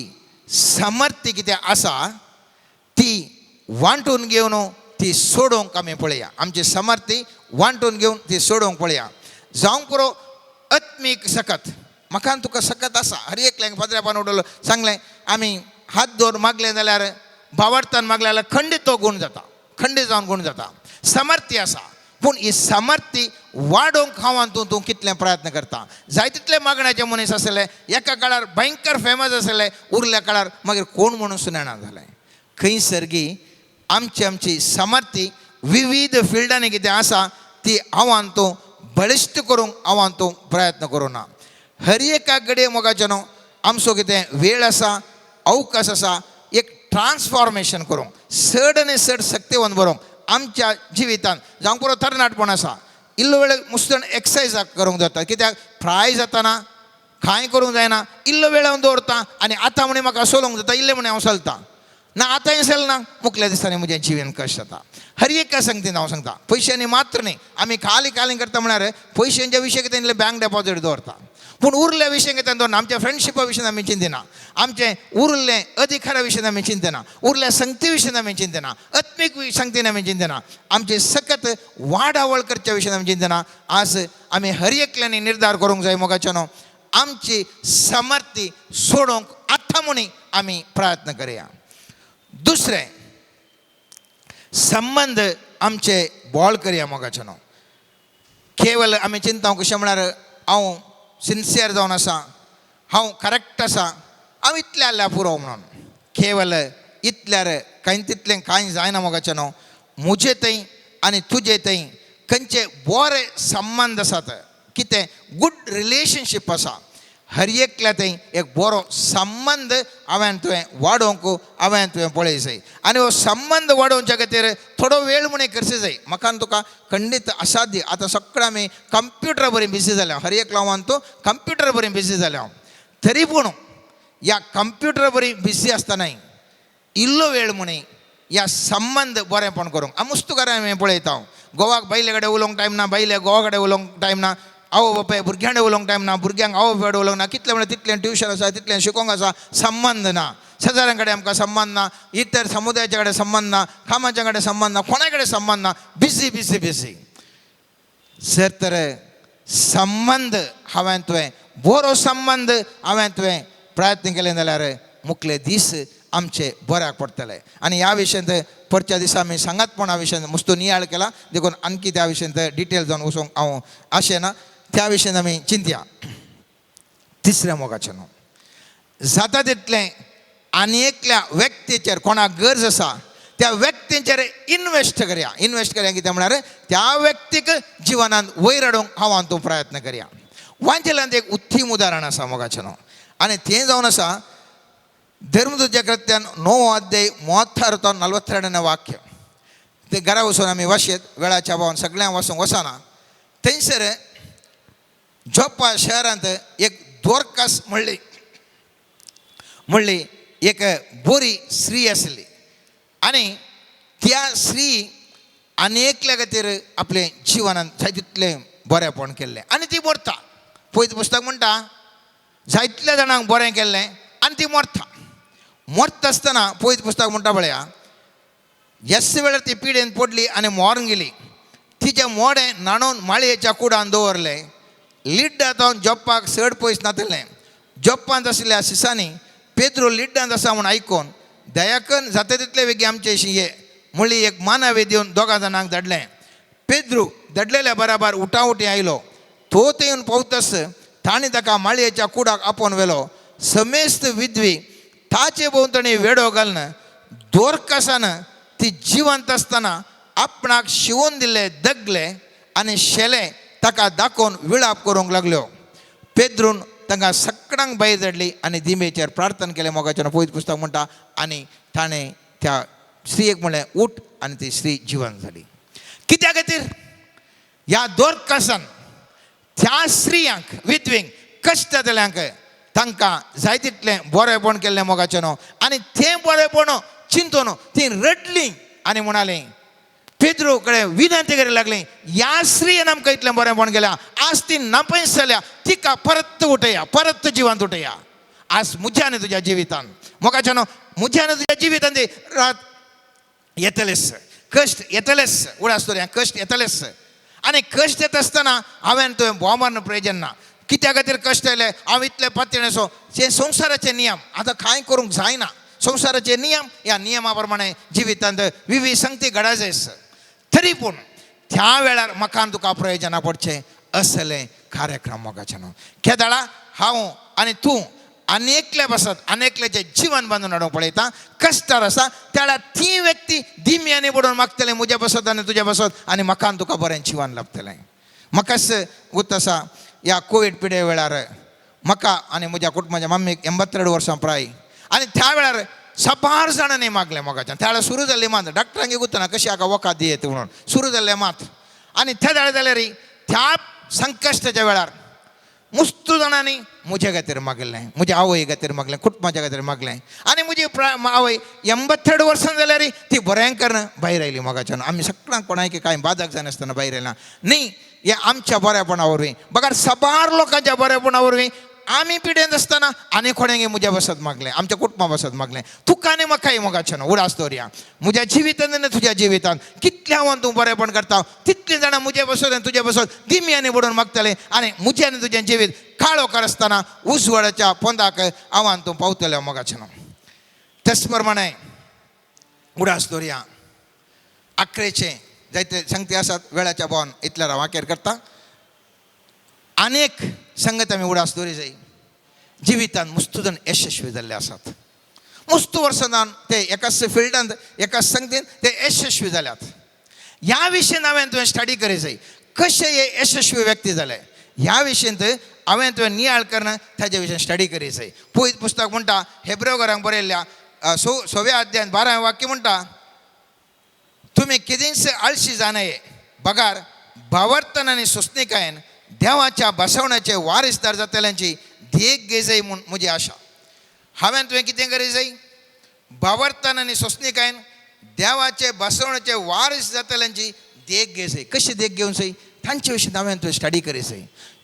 Speaker 4: सामर्थ्य कितें आसा ती वांटून घेवन ती सोडोवंक आमी पळया. आमची सामर्थ्य वांटून घेवन ती सोडोवंक पळया. जावं पुरो आत्मीक सकत, म्हाका तुका सकत आसा. हर एकल्यांक पत्र्यापान उडयलो सांगलें आमी हात दवरून मागलें जाल्यार भावार्थान मागलें जाल्यार खंडीत तो गूण जाता, खंडीत जावन गूण जाता. सामर्थ्य आसा, पूण ही सामर्थ्य वाडोवंक हांव तूं कितलें प्रयत्न करता. जाय तितले मागण्याचे मनीस आसले, एका काळार भयंकर फेमस आसले, उरल्या काळार मागीर कोण म्हणून सुनेना जालें. खंयसर गी आमची सामर्थ्य विविध फिल्डांनी कितें आसा ती हांव तूं बळिश्ट करूंक हांव तूं प्रयत्न करूना. हर एका घडये मोगाचें न्हू आमचो कितें वेळ आसा, अवकाश आसा, एक ट्रान्सफॉर्मेशन करूंक, चड आनी चड शक्तिवंत बरोवंक आमच्या जिवितांत. जावं पुरो तरणाटपण आसा, इल्लो वेळ मुस्तण एक्सरसायज करूंक जाता, कित्याक फ्राय जाताना कांय करूंक जायना, इल्लो वेळ हांव दवरतां आनी आतां म्हणून म्हाका चलोवंक जाता, इल्लें म्हणून हांव चलतां ना, आतांय चलना, मुखल्या दिसांनी म्हजें जिवीन कशें जाता. हर एका संगतीन हांव सांगता, पयशांनी मात्र न्ही. आमी खाली करता म्हळ्यार पयशांच्या विशय कितें इल्लें बँक डेपॉझीट दवरता, पूण उरल्या विशय कितें दवरना. आमच्या फ्रेंडशिपा विशयी आमी चिंतिना, आमचे उरले अधिकारा विशयी आमी चिंतिना, उरल्या संगती विशयी आमी चिंतिना, आत्मीक संगतीन आमी चिंतिना, आमचे सकत वाडावळ करच्या विशयी आमी चिंतिना. आज आमी हर एकल्यांनी निर्धार करूंक जाय मोगाचें न्हू, आमची सामर्थ्य सोडोवंक आतां म्हणी आमी प्रयत्न करया. दुसरें, संबंध आमचे बोळ करया मोगाचें न्हू. केवल आमी चिंता कशें म्हळ्यार हांव सिन्सियर जावन आसा, हांव करेक्ट आसा, हांव इतलें जाल्यार पुरो म्हणून. केवल इतल्यार कांय तितलें कांय जायना मोगाचें न्हू. म्हजे थंय आनी तुजे थंय खंयचे बरे संबंध आसात, कितें गूड रिलेशनशीप आसा, हर एकल्या थंय एक बरो संबंध हांवें तुवें वाडोवंक हांवें तुवें पळय जाय. आनी हो संबंध वाडोवच्या खातीर थोडो वेळ म्हणून करचो जाय. म्हाका तुका खंडीत असाध्य. आतां सगळें आमी कंप्युटर बरी बिजी जाल्या, हर एक लावन तूं कंप्युटर बरी बिजी जाल्या. तरी पूण ह्या कंप्युटर बरी बिजी आसतनाय इल्लो वेळ म्हणून ह्या संबंध बरेंपण करूंक. मुस्तुकारां हांवें पळयता, गोवाक बायले कडेन उलोवंक टायम ना, बायले गोवा कडेन उलोवंक टायम ना, आवय बापाय भुरग्यां कडेन उलोवंक टायम ना, भुरग्यांक आवय बापाय उलोवंक ना, कितलें म्हणल्यार तितलें ट्युशन आसा, तितलें शिकोवंक आसा, संबंध ना. शेजाऱ्यां कडेन आमकां संबंध ना, इतर समुदायाच्या कडेन संबंध ना, कामाच्या कडेन संबंध ना, कोणा कडेन संबंध ना, बिजी बिजी बिजी. जर तर संबंध हांवें तुवें बरो संबंध हांवें तुवें प्रयत्न केले जाल्यार मुखले दीस आमचे बऱ्याक पडटले. आनी ह्या विशयांत परच्या दिसा आमी सांगातपणा विशयान मस्तो नियाळ केला, देखून आणखी त्या विशयांत डिटेल जावन वचोंक हांव आशेना, त्या विशयान आमी चिंतया. तिसऱ्या मोगाचें न्हू, जाता तितलें आनी एकल्या व्यक्तीचेर कोणाक गरज आसा त्या व्यक्तीचेर इन्वेस्ट करया. इन्वेस्ट करया कितें म्हळ्यार त्या व्यक्तीक जिवनांत वयर हाडूंक हांव तूं प्रयत्न करया. वांचेल्यांत एक उत्तम उदाहरण आसा मोगाचें न्हू, आनी तें जावन आसा धर्मदूतच्या कृत्यान 9 अध्याय 36 तो 42 वाक्य. ते घरा वचून आमी वाचयत, वेळाच्या अभावान सगळ्यांक वाचूंक वचना. थंयसर जोप्पा शहरांत एक दोरकास म्हणली एक बरी स्त्री आसली, आनी त्या स्त्री अनेकल्या खातीर आपले जिवनांत जाय तितलें बरेंपण केल्लें आनी ती मरता. पयलीं पुस्तक म्हणटा जायतल्या जाणांक बरें केल्लें आनी ती मरता. मरता आसतना पयलीं पुस्तक म्हणटा पळया, ह्याच वेळार ती पिडेन पडली आनी मरून गेली. तिचें मोडें नाणोवन माळयेच्या कुडान दवरलें. लिड्डांत जोप्पाक चड पयस नातलें. जोप्पांत आशिल्ल्या सिसांनी पेद्रो लिड्डांत आसा म्हूण आयकून दयाकन जाता तितले वेगी आमचे ये म्हणली एक मानावे दिवन 2 जाणांक धाडलें. पेद्रू धाडलेल्या बराबर उठावटी आयलो. तो ते येवन पावतस ताणें ताका माळयेच्या कुडाक आपोवन व्हेलो. समेस्त विधवी ताचे भोंवतणी वेडो घालन दोरकासान ती जिवंत आसतना आपणाक शिवून दिल्ले दगले आनी शेले ताका दाखोवन विळाप करूंक लागल्यो. पेद्रून तांकां सगळ्यांक भायर धाडली आनी दिमेचेर प्रार्थना केलें मोगाचें पयलीं पुस्तक म्हणटा. आनी ताणें त्या स्त्रियेक म्हणलें उठ, आनी ती स्त्री जिवंत जाली. कित्या खातीर? ह्या दोरकासान त्या स्त्रियांक विधवेंक कश्ट जाल्यांक तांकां जाय तितलें बरेंपण केल्लें मोगाचें न्हू आनी तें बरेंपण चिंतून तीं रडलीं आनी म्हणालीं पेद्रू कडेन विनंती करूंक लागलीं ह्या स्त्रीयेन आमकां इतलें बरेंपण केल्या आज ती नापयस जाल्या तिका परत उठया परत जिवंत उठया आज म्हज्या आनी तुज्या जिवितान मोगाचें न्हू म्हज्या आनी तुज्या जिवितान ती रात येतलेच कश्ट येतलेच उडास दवरया कश्ट येतलेच आनी कश्ट येता आसतना हांवें तुवें भोवमारन प्रयोजन ना कित्या खातीर कश्ट येयले हांव इतले पातयेचो हे संवसाराचे नियम आतां कांय करूंक जायना संवसाराचे नियम ह्या नियमा प्रमाणे जिवितांत विसंगती घडा जाय तरी पूण त्या वेळार म्हाका आनी तुका प्रयोजना पडचें असलें कार्यक्रम मोगाचें न्हू केदाळा हांव आनी तूं अनेकले बसत अनेकल्याचें जीवन बांदून हाडूंक पळयता कश्टार आसा त्या वेळार ती व्यक्ती दिम्यांनी पडून मागतलें म्हज्या बसत आनी तुज्या बसत आनी म्हाका आनी तुका बरें जीवन लाभतलें म्हाकाच उत आसा ह्या कोवीड पिडे वेळार म्हाका आनी म्हज्या कुटुंबाच्या मम्मीक 82 वर्सां प्राय आनी त्या वेळार सबार जाणांनी मागलें मोगाचें त्या वेळार सुरू जाल्ली मात डॉक्टरांक गुतना कशी हाका वखद दियेत म्हणून सुरू जाल्लें मात आनी त्या जाल्यार त्या संकश्टाच्या वेळार मुस्तू जाणांनी म्हजे खातीर मागलें म्हज्या आवय खातीर मागलें कुटुंबाच्या खातीर मागलें आनी म्हजी आवय 82 वर्सां जाल्यार ती बरें करन भायर आयली मोगाच्यान आमी सगळ्यांक कोणाक कांय बाधक जायनासतना भायर आयला न्ही हे आमच्या बऱ्यापणा वरवीं बगार सबार लोकांच्या बऱ्यापणा वरवीं आमी पिडेंत आसतना आनी कोणेंय म्हज्या बसत मागलें आमच्या कुटुंबा बसत मागलें तुका आनी म्हाकाय मोगाचें उडास दवरया म्हज्या जिवितांत आनी तुज्या जिवितांत कितलें हांव तूं बरेंपण करता तितलीं जाणां म्हजे बसत आनी तुजे बसत दिम्यांनी बुडोवन मागतलें आनी म्हजें आनी तुजें जिवीत काळोखार आसतना उजवाडाच्या पोंदाक हांव तूं पावतलें मोगाचें तेच प्रमाणे उडास दवरया अकरेचे जायते संगती आसात वेळाच्या बोवान इतल्या रावांकेर करता अनेक संगत आमी उडास दवरी जाय जिवितांत मुस्तू जाण यशस्वी जाल्ले आसात मुस्तू वर्सां ते एकाच फिल्डांत एकाच संगतीन ते यशस्वी जाल्यात ह्या विशयान हांवें तुवें स्टडी करी जाय कशे हे यशस्वी व्यक्ती जाले ह्या विशयांत हांवें तुवें नियाळ करून ताचे विशयी स्टडी करी जाय पयत पुस्तक म्हणटा हेब्रेवकारांक बरयल्ल्या 6व्या अध्यायान 12वें वाक्य म्हणटा तुम्ही केदींच आळशी जाणये बगार भावार्थन आनी सुस्निकायेन देवाच्या बसवण्याचे वारिसदार जातल्यांची देख घे जाय म्हूण म्हजी आशा हांवें तुवें कितें करी जाय भावार्थन आनी सुस्निकायेन देवाचे बसवण्याचे वारीस जातल्यांची देख घे जाय कशी देख घेवंक जाय तांचे विशीं हांवें तुवें स्टडी करी जाय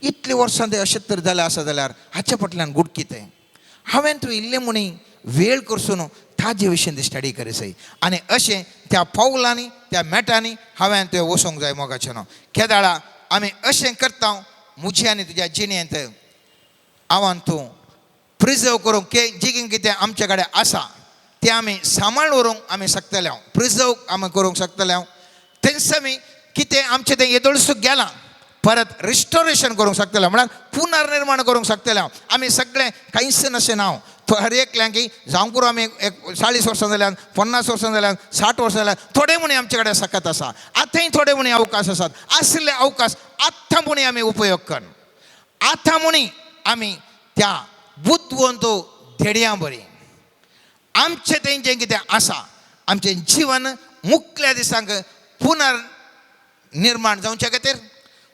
Speaker 4: इतले वर्सां ते अशें तर जालें आसा जाल्यार हाच्या फाटल्यान गूड कितें हांवें तुवें इल्लें म्हणी वेळ करसून ताजे विशयी स्टडी करी जाय आनी अशें त्या पावलांनी त्या मॅटांनी हांवें तुवें वचोंक जाय मोगाचें न्हू केदाळा आमी अशें करता म्हज्या आनी तुज्या जिणेंत हांवान तूं प्रिजर्व करूंक जिगेन कितें आमचे कडेन आसा तें आमी सांबाळून व्हरूंक आमी शकतले प्रिजर्व आमी करूंक शकतले तेंच आमी कितें आमचें तें येदोळसूक गेलां परत रिस्टोरेशन करूंक शकतले म्हळ्यार पुनर्निर्माण करूंक शकतले आमी सगळें कांयच नशें ना हर एकल्यांक जावं करूं आमी 40 वर्सां जाल्यान 50 वर्सां जाल्यान 60 वर्सां जाल्यान थोडे म्हणी आमचे कडेन सकत आसा आतांय थोडे म्हणी अवकाश आसात आसले अवकाश आत्तां म्हणी आमी उपयोग कर आतां म्हणी आमी त्या बुद्धवंतो धेडयां बरी आमचें तेंचें कितें आसा आमचें जिवन मुखल्या दिसांक पुनर्निर्माण जावचे खातीर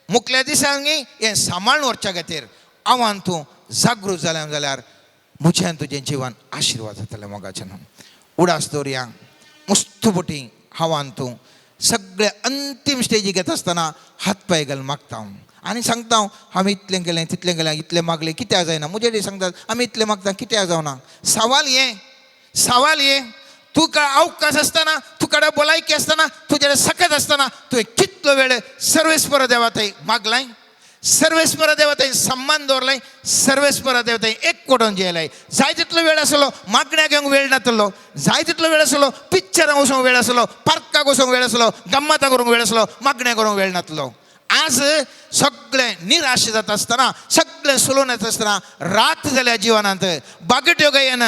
Speaker 4: मुखल्या दिसांक हें सांबाळून व्हरच्या खातीर हांवान तूं जागृत जालें जाल्यार म्हजें तुजें जिवन आशिर्वाद जातलें मोगाचें न्हू उडास दवरया मुस्तुबटी हांवान तूं सगळे अंतीम स्टेजीक येता आसतना हात पांय घाल मागता आनी सांगता हांवें इतलें केलें तितलें केलें इतलें मागलें कित्याक जायना म्हजे कडेन सांगतात आमी इतलें मागता कित्याक जावना सवाल हे तुका अवकाश आसतना तुका भलायकी आसतना तुजे कडेन सकत आसतना तुवें कितलो वेळ सर्वेस्पर देवा थंय मागलाय सर्वेस्पर देवा थंय सम्मान दवरलाय सर्वेस्पर देवा थंय एक कोटून जेयलाय जाय तितलो वेळ आसलो मागण्या घेवंक वेळ नासलो जाय तितलो वेळ आसलो पिक्चरांक वचोंक वेळ आसलो पार्काक वचोंक वेळ आसलो गम्मतां करूंक वेळ आसलो मागण्या करूंक वेळ नासलो आज सगळें निराश जाता आसतना सगळें सुलोवन येता आसतना रात जाल्या जिवनांत बागट्यो गायन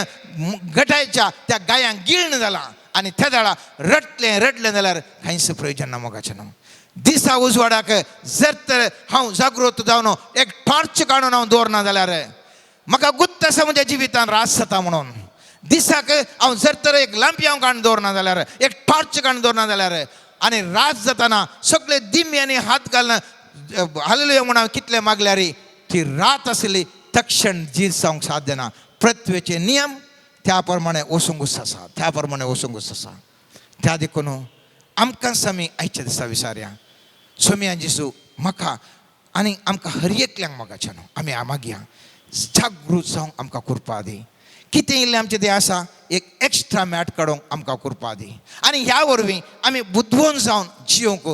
Speaker 4: गटायच्या त्या गायांक गिळण जाला आनी त्या दाळा रडलें जाल्यार कांयच प्रयोजन ना मोगाचें न्हू दिसा उजवाडाक जर तर हांव जागृत जावन एक टॉर्च काडून हांव दवरना जाल्यार म्हाका गुत्त आसा म्हज्या जिवितांत रास जाता म्हणून दिसाक हांव जर तर एक लांपी हांव काडून दवरना जाल्यार एक टॉर्च काडून दवरना जाल्यार आनी रात जाताना सगळे दिम्यांनी हात घालून हालेलुया म्हूण हांवें कितलें मागल्यार ती रात आसली तक्षण जीत जावंक साध्य ना पृथ्वीचे नियम त्या प्रमाणे ओसंगूच आसा त्या देखून आमकां आमी आयच्या दिसा विचारया सोम्या जेजू म्हाका आनी आमकां हर एकल्यांक मागच्या न्हू आमी मागया जागृत जावंक आमकां कृपा दी कितें इल्लें आमचें तें आसा एक एक्स्ट्रा मॅट काडूंक आमकां कृपा दी आनी ह्या वरवीं आमी बुद्वून जावन जिवंक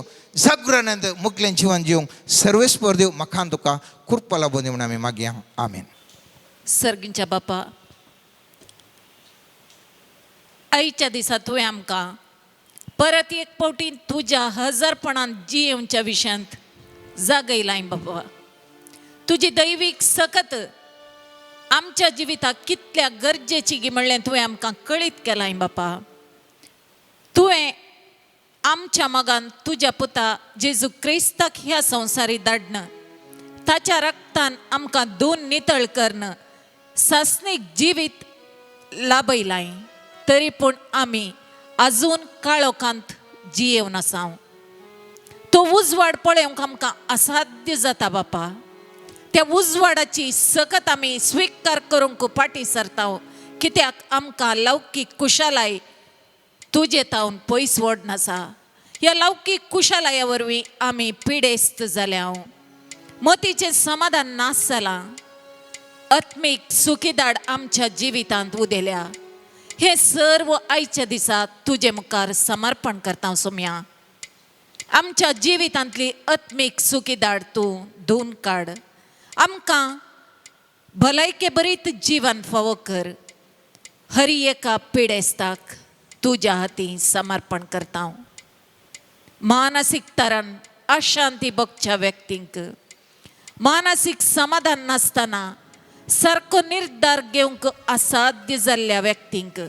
Speaker 4: जागृत मुखलें जिवन जिवंक सर्वेस्पर देव म्हाका तुका कृपा लाभून दी म्हणून आमी मागया आमेन.
Speaker 3: सर्गींच्या बापा आयच्या दिसा तुवें आमकां परत एक फावटी तुज्या हजरपणान जियेवच्या विशयांत जागयलाय बाबा. तुजी दैवीक सकत आमच्या जिविताक कितल्या गरजेची गी म्हणलें तुवें आमकां कळीत केलाय बापा. तुवें आमच्या मोगान तुज्या पुता जेजू क्रिस्ताक ह्या संवसारी धाडन ताच्या रक्तान आमकां धुवन नितळ करन सासणीक जिवीत लाभयलाय तरी पूण आमी आजून काळोखांत जियेवन आसा. तो उजवाड पळोवंक आमकां असाध्य जाता बापा. त्या उजवाडाची सकत आमी स्विकार करूंक फाटीं सरता कित्याक आमकां लौकीक कुशलाय तुजे तावन पयस वडन आसा. ह्या लौकीक कुशलाया वरवीं आमी पिडेस्त जाल्या मतीचें समाधान नास जालां. आत्मीक सुखीदाड आमच्या जिवितांत उदेल्या. हे सर्व आयच्या दिसा तुजे मुखार समर्पण करता सोम्या. आमच्या जिवितांतली आत्मीक सुखीदाड तूं धुवन काड. आमकां भलायके बरीत जीवन फावो कर. हर एका पिडेस्ताक तुज्या हातीं समर्पण करता. मानसीक तरान अशांती भोगच्या व्यक्तींक मानसीक समाधान नासतना सारको निर्धार घेवंक असाध्य जाल्ल्या व्यक्तींक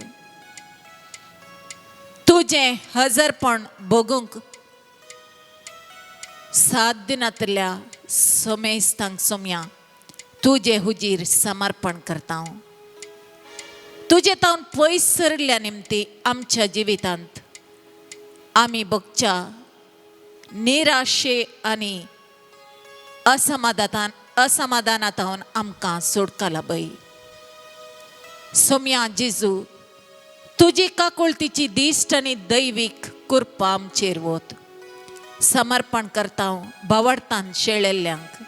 Speaker 3: तुजें हजरपण भोगूंक साध्य नातल्या सोमेस्तांक सोम्या तुजे हुजीर समर्पण करता. तुजे तावन पयस सरल्या निमती आमच्या जिवितांत आमी भोगच्या निराशे आनी असमाधानांतावन आमकां सुटका लाभय. सोम्या जेजू तुजी काकुळतीची दिश्ट आनी दैवीक कृपा आमचेर वत. समर्पण करता भावार्थान शेळिल्ल्यांक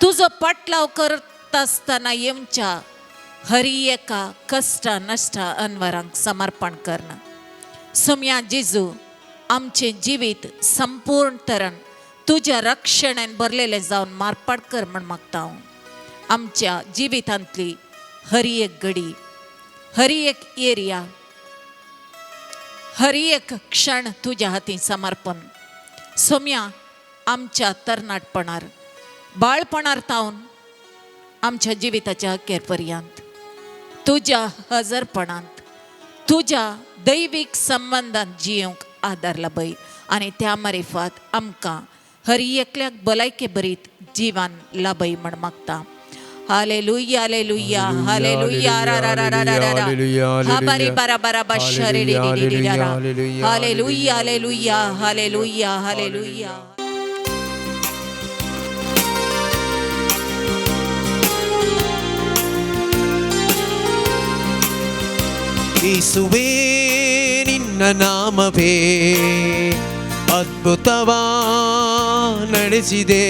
Speaker 3: तुजो पाटलाव करता आसतना येवच्या हर एका कश्ट नश्ट अनवरांक समर्पण करना. सोम्या जेजू आमचें जिवीत संपूर्ण तरान तुज्या रक्षणान भरलेलें जावन मारपाट कर म्हण मागता. आमच्या जिवितांतली हर एक घडी हर एक एरिया हर एक क्षण तुज्या हातीं समर्पण. सोम्या आमच्या तरणाटपणार बाळपणार तावन आमच्या जिविताच्या अखेर पर्यंत तुज्या हजरपणांत तुज्या दैवीक संबंधांत जियोंक आदार लाभय आनी त्या मारिफात आमकां हर एकल्याक भलायके बरीत जीवन लाभय म्हण मागता. हालेलुया हालेलुया हालेलुया रा रा रा रा रा रा हा बारी बारा बारा बाशरे रे रे रे रा हालेलुया हालेलुया हालेलुया हालेलुया.
Speaker 2: ಯೇಸುವೇ ನಿನ್ನ ನಾಮವೇ ಅದ್ಭುತವ ನಡೆಸಿದೆ.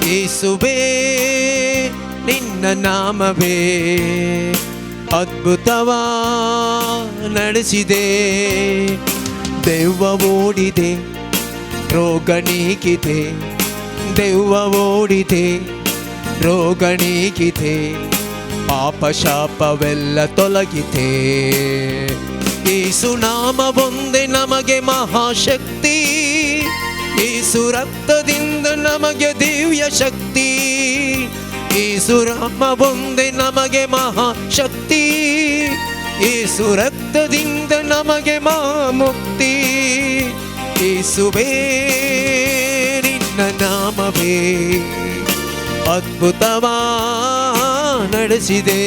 Speaker 2: ಯೇಸುವೇ ನಿನ್ನ ನಾಮವೇ ಅದ್ಭುತವ ನಡೆಸಿದೆ. ದೆವ್ವ ಓಡಿದೆ ರೋಗ ನೀಗಿದೆ. ದೆವ್ವ ಓಡಿದೆ ರೋಗ ನೀಗಿದೆ. ಪಾಪ ಶಾಪವೆಲ್ಲ ತೊಲಗಿದೆ. ಯೇಸು ನಾಮ ಒಂದೇ ನಮಗೆ ಮಹಾಶಕ್ತಿ. ಯೇಸು ರಕ್ತದಿಂದ ನಮಗೆ ದಿವ್ಯ ಶಕ್ತಿ. ಯೇಸು ನಾಮ ಒಂದೇ ನಮಗೆ ಮಹಾಶಕ್ತಿ. ಯೇಸು ರಕ್ತದಿಂದ ನಮಗೆ ಮಹಾಮುಕ್ತಿ. ಯೇಸುವೇ ನಿನ್ನ ನಾಮವೇ ಅದ್ಭುತವಾ ನಡೆಸಿದೆ.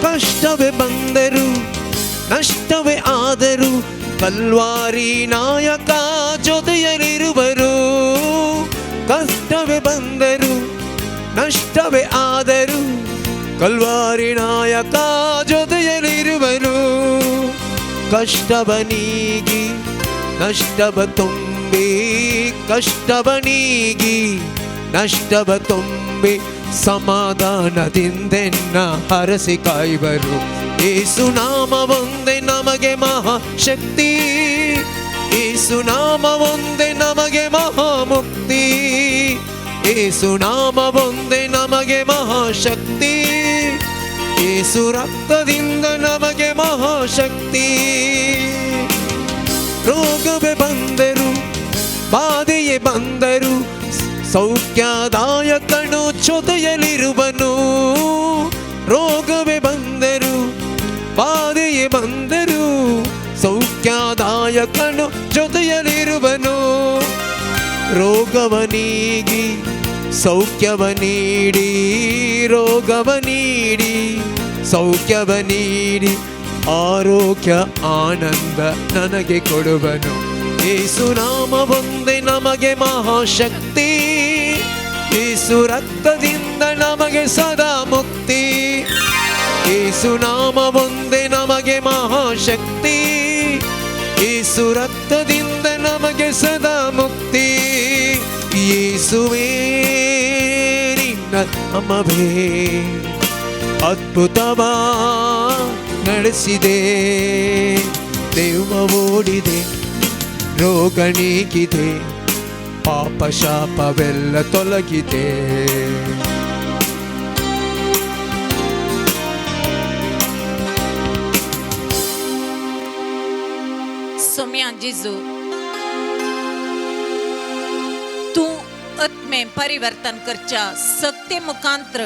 Speaker 2: ಕಷ್ಟವೇ ಬಂದರು ನಷ್ಟವೇ ಆದರೂ ಕಲ್ವಾರಿ ನಾಯಕ ಜೊತೆಯಲ್ಲಿರುವರು. ಕಷ್ಟವೇ ಬಂದರು ನಷ್ಟವೇ ಆದರೂ ಕಲ್ವಾರಿ ನಾಯಕ ಜೊತೆಯಲ್ಲಿರುವರು. ಕಷ್ಟವ ನೀಗಿ ನಷ್ಟವ ತುಂಬಿ, ಕಷ್ಟವ ನೀಗಿ ನಷ್ಟವ ತುಂಬಿ ಸಮಾಧಾನದಿಂದೆನ್ನ ಹರಸಿ ಕಾಯುವರು. ಯೇಸು ನಾಮ ಒಂದೇ ನಮಗೆ ಮಹಾಶಕ್ತಿ, ಯೇಸು ನಾಮ ಒಂದೇ ನಮಗೆ ಮಹಾಮುಕ್ತಿ, ಯೇಸು ನಾಮ ಒಂದೇ ನಮಗೆ ಮಹಾಶಕ್ತಿ, ಯೇಸು ರಕ್ತದಿಂದ ನಮಗೆ ಮಹಾಶಕ್ತಿ. ರೋಗವೇ ಬಂದರು ಬಾಧೆಯೇ ಬಂದರು ಸೌಖ್ಯದಾಯಕನು ಜೊತೆಯಲ್ಲಿರುವನು. ರೋಗವೇ ಬಂದರು ಬಾಧೆಯೇ ಬಂದರು ಸೌಖ್ಯದಾಯಕನು ಜೊತೆಯಲ್ಲಿರುವನು. ರೋಗವ ನೀಗಿ ಸೌಖ್ಯವ ನೀಡಿ, ರೋಗವ ನೀಡಿ ಸೌಖ್ಯವ ನೀಡಿ ಆರೋಗ್ಯ ಆನಂದ ನನಗೆ ಕೊಡುವನು. ಯೇಸು ನಾಮ ಒಂದೇ ನಮಗೆ ಮಹಾಶಕ್ತಿ, ಯೇಸು ರಕ್ತದಿಂದ ನಮಗೆ ಸದಾ ಮುಕ್ತಿ. ಯೇಸು ನಾಮ ಒಂದೇ ನಮಗೆ ಮಹಾಶಕ್ತಿ, ಯೇಸು ರಕ್ತದಿಂದ ನಮಗೆ ಸದಾ ಮುಕ್ತಿ. ಯೇಸುವೇ ನಿನ್ನ ನಾಮವೇ ಅದ್ಭುತವಾ ನಡೆಸಿದೆ, ದೆವ್ವ ಓಡಿದೆ, ರೋಗ ನೀಗಿದೆ, ಪಾಪ ಶಾಪವೆಲ್ಲ ತೊಲಗಿದೆ.
Speaker 3: सोम्या जिजू, तू आत्मे परिवर्तन करच्या सक्ते मुखांत्र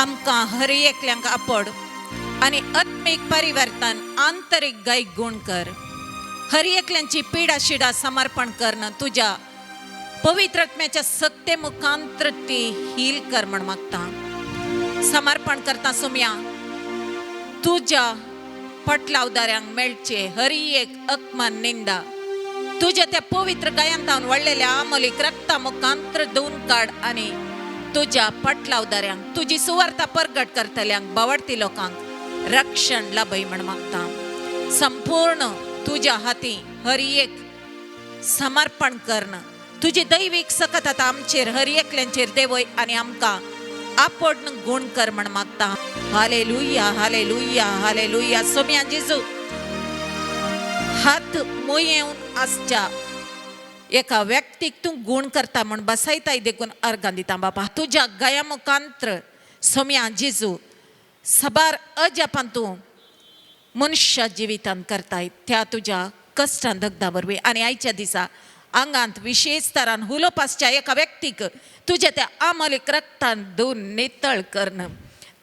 Speaker 3: आमकां हर एकल्यांक आपड आणि आत्मिक परिवर्तन आंतरिक गाय गुण कर. हर एकल्यांची पिडा शिडा समर्पण करणं तुझ्या पवित्र आत्म्याच्या सक्ते मुखांत्र ती हील कर म्हण मागता. समर्पण करता सोम्या तुझ्या पटलावदाऱ्यांक मेळचे हर एक अकमान निंदा तुझ्या त्या पवित्र गायांतावन वळलेल्या आमोलीक रक्ता मुखांत्र धुवन काड आणि तुझ्या पटलावदाऱ्यांक तुझी सुवार्ता परगट करतल्यांक बावडती लोकांक रक्षण लाभय म्हण मागता. संपूर्ण तुझ्या हाती हर एक समर्पण करणं तुझी दैविक सकत आता आमचेर हर एकल्यांचेर देवय आणि आमकां आपड गुण कर म्हण मागता. हालेलुया हालेलुया हालेलुया. सोम्या जेजू हात मोयेवन आसच्या एका व्यक्तीक तू गुण करता म्हण बसायताय देखून अर्गां दिता बापा. तुझ्या गया मुखांत्र सोम्या जेजू सबार अजापान तू मनुष्य जिवितान करताय त्या तुझ्या कष्टान दगदा बरवी आणि आयच्या दिसा आंगांत विशेष तरान हुलोप आसच्या एका व्यक्तीक तुझ्या त्या आमलिक रक्तान धुवन नितळ करणं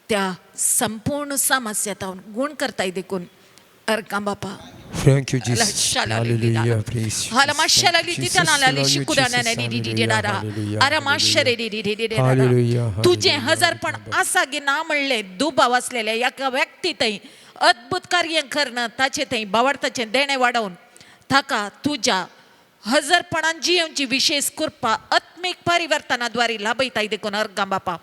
Speaker 3: त्या संपूर्ण समस्यातावन गुण करताय देखून अर्गां बापा.
Speaker 2: Thank you, Jesus.
Speaker 3: Hallelujah.
Speaker 2: Praise you.
Speaker 3: तुझे हजारपण असा गी ना म्हणले दुबाव असलेल्या एका व्यक्ती थंय अद्भुत कार्य करणं ताचे थंय बावडताचे देणे वाडवून ताका तुझ्या हजारपणान जीवनची विशेष कृपा आत्मिक परिवर्तनाद्वारे लाभयताय देखून अर्गां बापा.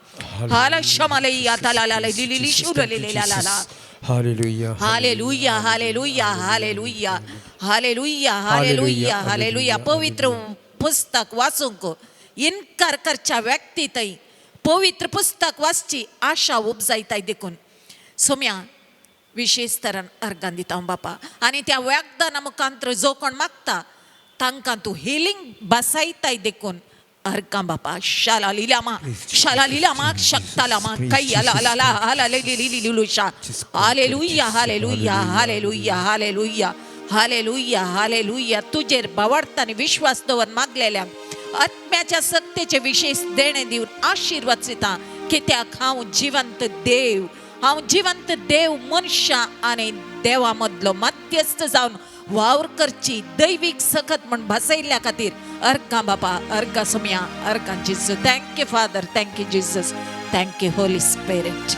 Speaker 3: हाला शमालई आताला लिली शुरलेला
Speaker 2: Hallelujah.
Speaker 3: हालेलुया हालेलुया हालेलुया हालेलुया हालेलुया हालेलुया. पवित्र पुस्तक वाचूंक इन्कार करच्या व्यक्ती थंय पवित्र पुस्तक वाचची आशा उपजायताय देखून सोम्या विशेष तरान अर्गां दिता बापा. आणि त्या वाग्दाना मुखांत्र जो कोण मागता तांकां तूं हिलिंग बसायताय देखून अर्गां बापा. शाला लिलामा शक्तालामा काही आला लिलुशा. हालेलुया हालेलुया हालेलुया हालेलुया हालेलुया हालेलुया. तुजेर बावडतानी विश्वास दवर मागलेल्या आत्म्याच्या सत्तेचे विशेष देणे दिवन आशीर्वाद दिता. कित्याक हांव जिवंत देव मनुष्य आणि देवा मदलो मध्यस्थ जावन वावर करची दैविक सकत म्हण बसयल्ल्या खातीर अर्गां बापा अर्गां सोम्या अर्गां जिजू. Thank you father, thank you Jesus, thank you holy spirit.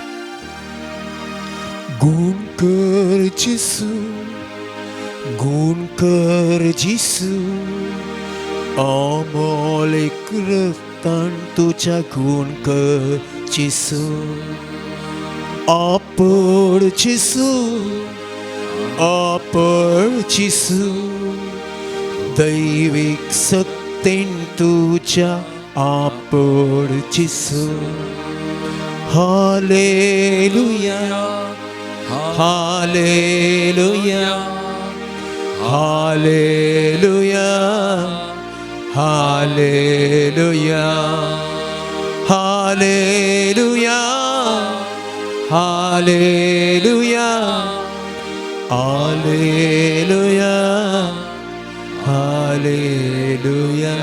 Speaker 2: गुण कर जिसू गुण कर जिसू अमोलिक रक्तान तुझ्या गुण कर जिसू आपण जिसू आपण जिसू दैविक सत्तेन तुझ्या आपण जिसू हालेलुया हालेलुया हालेलुया हालेलुया हालेलुया हालेलुया हालेलुया हालेलुया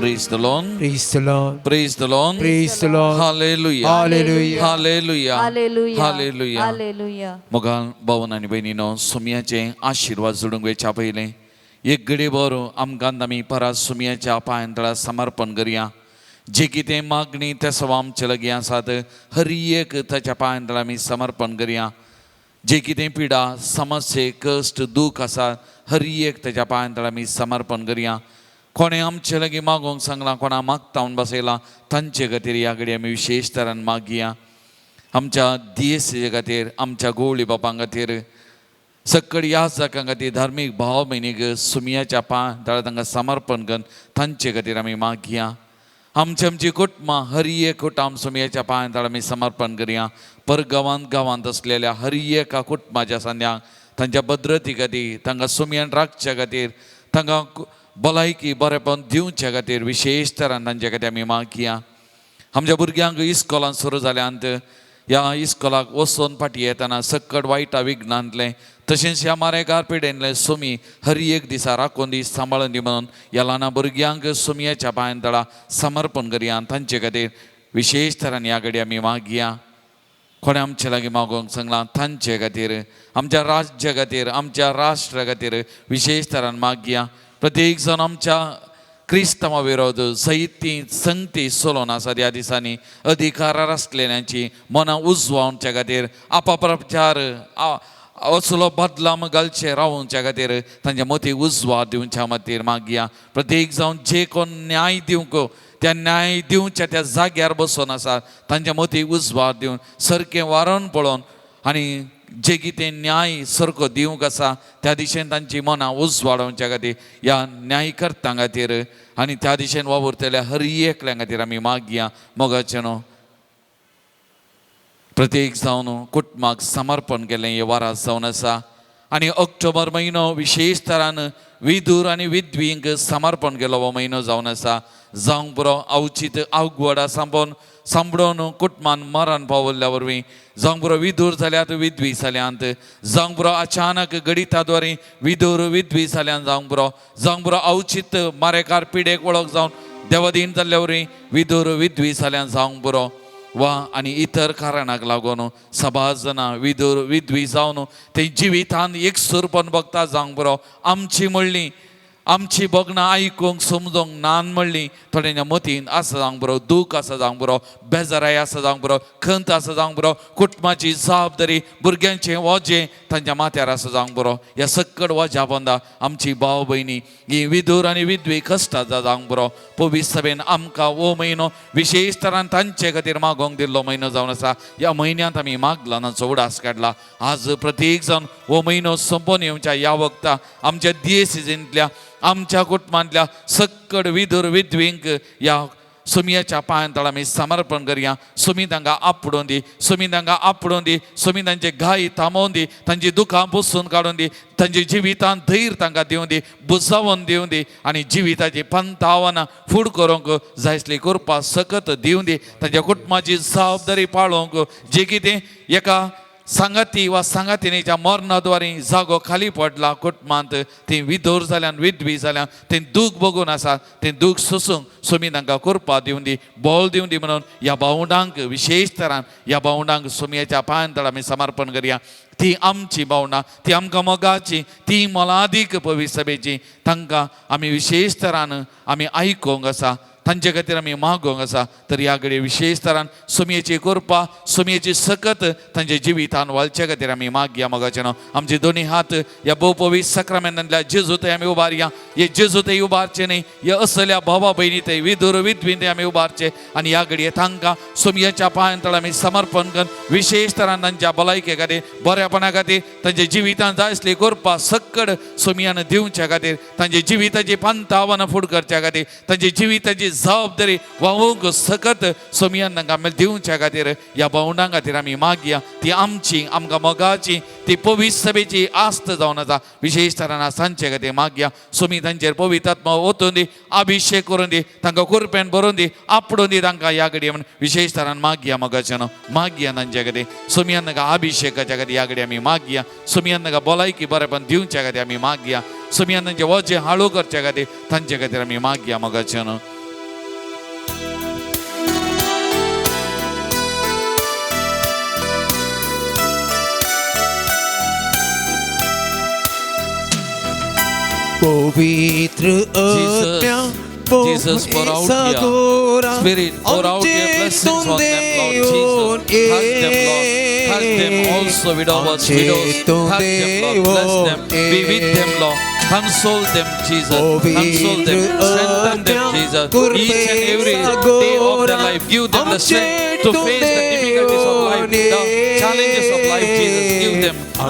Speaker 1: Praise the Lord.
Speaker 2: Praise the Lord.
Speaker 1: Praise the Lord.
Speaker 2: Praise the Lord.
Speaker 1: Hallelujah.
Speaker 2: Hallelujah.
Speaker 1: Hallelujah.
Speaker 5: हालेलुया
Speaker 1: Hallelujah.
Speaker 5: हालेलुया
Speaker 1: मोगाल भावन आनी बहिणीनो सुमयाचे आशीर्वाद जोडूंक वेच्या पयलें एक घडी भर आमकां आमी परत सुमयाच्या पांयांतळा समर्पण करया जे कितें मागणी ते सव आमचे लागीं आसात हर एक ताच्या पांयांतळा आमी समर्पण करया जे कितें पिडा समस्ये कश्ट दूख आसा हर एक ताच्या पांयांतळा आमी समर्पण करया कोणे आमचे लागीं मागोंक सांगलां कोणा मागतावन बसयलां तांचे खातीर ह्या घडी आमी विशेश तरान मागया आमच्या DSC खातीर आमच्या गोवळी बापां खातीर सक्कड ह्या जाकां खातीर धार्मीक भाव भयणीक सुमयाच्या पांयांतळा तांकां समर्पण करून तांचे खातीर आमी मागया आमची कुटुंबां हर एक कुटुंब सुमयाच्या पांयांतळा आमी समर्पण करया पर गांवांत असलेल्या हर एका कुटुंबाच्या सांद्यांक तांच्या भद्रते खातीर तांकां सुमयान राखच्या खातीर तांकां भलायकी बरेपण दिवच्या खातीर विशेश तरान तांचे खातीर आमी मागया आमच्या भुरग्यांक इस्कॉलान सुरू जाल्यांत ह्या इस्कॉलाक वचून फाटी येतना सक्कड वायटा विघ्नांतलें तशेंच ह्या मारेकार पिडेंतले सुमी हर एक दिसा राखून दी सांबाळून दी म्हणून ह्या ल्हान भुरग्यांक सुमयाच्या पांयांतळा समर्पण करया तांचे खातीर विशेष तरान ह्या घडी आमी मागया कोणे आमचे लागीं मागोंक सांगलां तांचे खातीर आमच्या राज्या खातीर आमच्या राष्ट्रा खातीर विशेष तरान मागया प्रत्येक जण आमच्या क्रिस्तांवा विरोध सैती संगती चलोवन आसात ह्या दिसांनी अधिकारार आसलेल्यांची मनां उजवावच्या खातीर आपप्रचार असलो बदलाम घालचे रावच्या खातीर तांच्या मती उजवाड दिवच्या खातीर मागया प्रत्येक जावन जे कोण न्याय दिवंक त्या न्याय दिवच्या त्या जाग्यार बसून आसात तांच्या मती उजवाड दिवन सारकें वारण पळोवन आनी जे कितें न्याय सारको दिवंक आसा त्या दिशेन तांची मनां उजवाडोवच्या खातीर ह्या न्यायकर्त्यां खातीर आनी त्या दिशेन वावुरतल्या हर एकल्या खातीर आमी मागया मोगाचें न्हू प्रत्येक जावन कुटुंबाक समर्पण केलें हे वारास जावन आसा आनी ऑक्टोबर म्हयनो विशेष तरान विधूर आनी विधवींक समर्पण केलो हो म्हयनो जावन आसा जावंक बरो अवचित आवगड सांबाळून कुटुंबान मरण पावल्ल्या वरवीं जावंक बरो विधूर जाल्यात विधवी जाल्यांत जावंक बरो अचानक गणिताद्वारे विधूर विधवी जाल्यांत जावंक बरो अवचित मारेकार पिडेक वळख जावन देवाधीन जाल्ल्या वरवीं विधूर विधवी जाल्यांत जावंक बरो वा आनी इतर कारणाक लागून सबाज जाणां विधूर विधवी जावन ते जिवितांत एकसूरपण भोगता जावंक बरो आमची म्हणली आमची भोगणां आयकूंक समजोंक नान म्हणली थोड्यांच्या मतीन आसा जावंक बरो दूख आसा जावंक बरो बेजाराय आसा जावंक बरो खंत आसा जावंक बरो कुटुंबाची जबाबदारी भुरग्यांचें वजें तांच्या माथ्यार आसा जावंक बरो ह्या सक्कड वज्या बंदा आमची भाव भयणी ही विधूर आनी विधवी कश्टां जावंक बरो पवित्र सभेन आमकां हो म्हयनो विशेष तरान तांचे खातीर मागोंक दिल्लो म्हयनो जावन आसा ह्या म्हयन्यांत आमी मागलानाचो उडास काडला आज प्रत्येक जावन हो म्हयनो संपोवन येवच्या ह्या वखदां आमच्या DSCंतल्या आमच्या कुटुंबांतल्या सक्कड विधूर विधवींक ह्या सुमयाच्या पांयांतळा आमी समर्पण करया सुमी तांकां आपडून दी सुमी तांकां आपडून दी सुमी तांचे घाई थांबोवन दी तांची दुखां पुसून काडून दी तांच्या जिवितांत धैर्य तांकां दिवं दी बुजावून दिवं दी आनी जिविताची पंत आव्हानां फूड करूंक जाय आसली कृपा सकत दिवं दी तांच्या कुटुंबाची जबाबदारी पाळोवंक जे कितें एका सांगाती वा सांगातिनीच्या मरणाद्वारे जागो खाली पडला कुटुंबांत ती विधूर जाल्यान विधवी जाल्यान ते दूख बघून आसा ते दूख सोसूंक सुमी तांकां कृपा दिवं दी बोल दिवं दी म्हणून ह्या भावंडांक विशेष तरान ह्या भावंडांक सुमयाच्या पांयांतळा आमी समर्पण करया ती आमची भावंडां ती आमकां मोगाची ती मोलादीक पवित्र सभेची तांकां आमी विशेष तरान आमी आयकूंक आसा तांचे खातीर आमी मागोंक आसा. तर ह्या घडये विशेश तरान सुमयेची कृपा, सुमयेची सकत तांच्या जिवितान वालचे खातीर आमी मागया. मोगाचें आमचे दोनी हात ह्या भोव पवित्र सक्रामेंतांतल्या जेजू थंय आमी उबारया. हे जेजू थंय उबारचे न्ही, हे असल्या भावा भयणी थंय विदुर विधवीन थंय आमी उबारचे. आनी ह्या घडये तांकां सुमयेच्या पांयां आमी समर्पण करून विशेष तरान तांच्या भलायके खातीर, बऱ्यापणा खातीर, तांच्या जिवितांत जाय आसली कृपा सक्कड सुमयान दिवच्या खातीर, तांच्या जिविताची पंत आव्हानां फुड करच्या खातीर, तांच्या जिविताची जबाबदारी वाहूंक सकत सुमयान तांकां आमी दिवच्या खातीर ह्या भावंडां खातीर आमी मागया. ती आमची, आमकां मोगाची, ती पवित्र सभेची आस्त जावन आसा. विशेष तरान सांचे खातीर मागया. सुमी तांचेर पवित्र आत्मा ओतून दी, अभिशेक करून दी, तांकां कुरपेन भरून दी, आपडून दी तांकां ह्या घडये म्हणून विशेष तरान मागया. मोगाचें मागया तांचे खातीर. सुमयान तांकां अभिशेकाच्या खातीर ह्या घडये आमी मागया. सुमयान तांकां भलायकी बरेपण दिवच्या खातीर आमी मागया. सुमयान तांचे वजें हाळू करच्या खातीर तांचे खातीर आमी मागया. मोगाचें
Speaker 2: पवित्र आत्म्या,
Speaker 1: Jesus, pour out your Spirit, pour out your blessings on them, Lord Jesus. Touch them, Lord. Touch them also, widows, touch them, Lord. Bless them. Be with them, Lord. Console them, Jesus. Console them. Strengthen them, Jesus. Each and every day of their life, give them the strength to face the difficulties of life, the challenges of life, Jesus.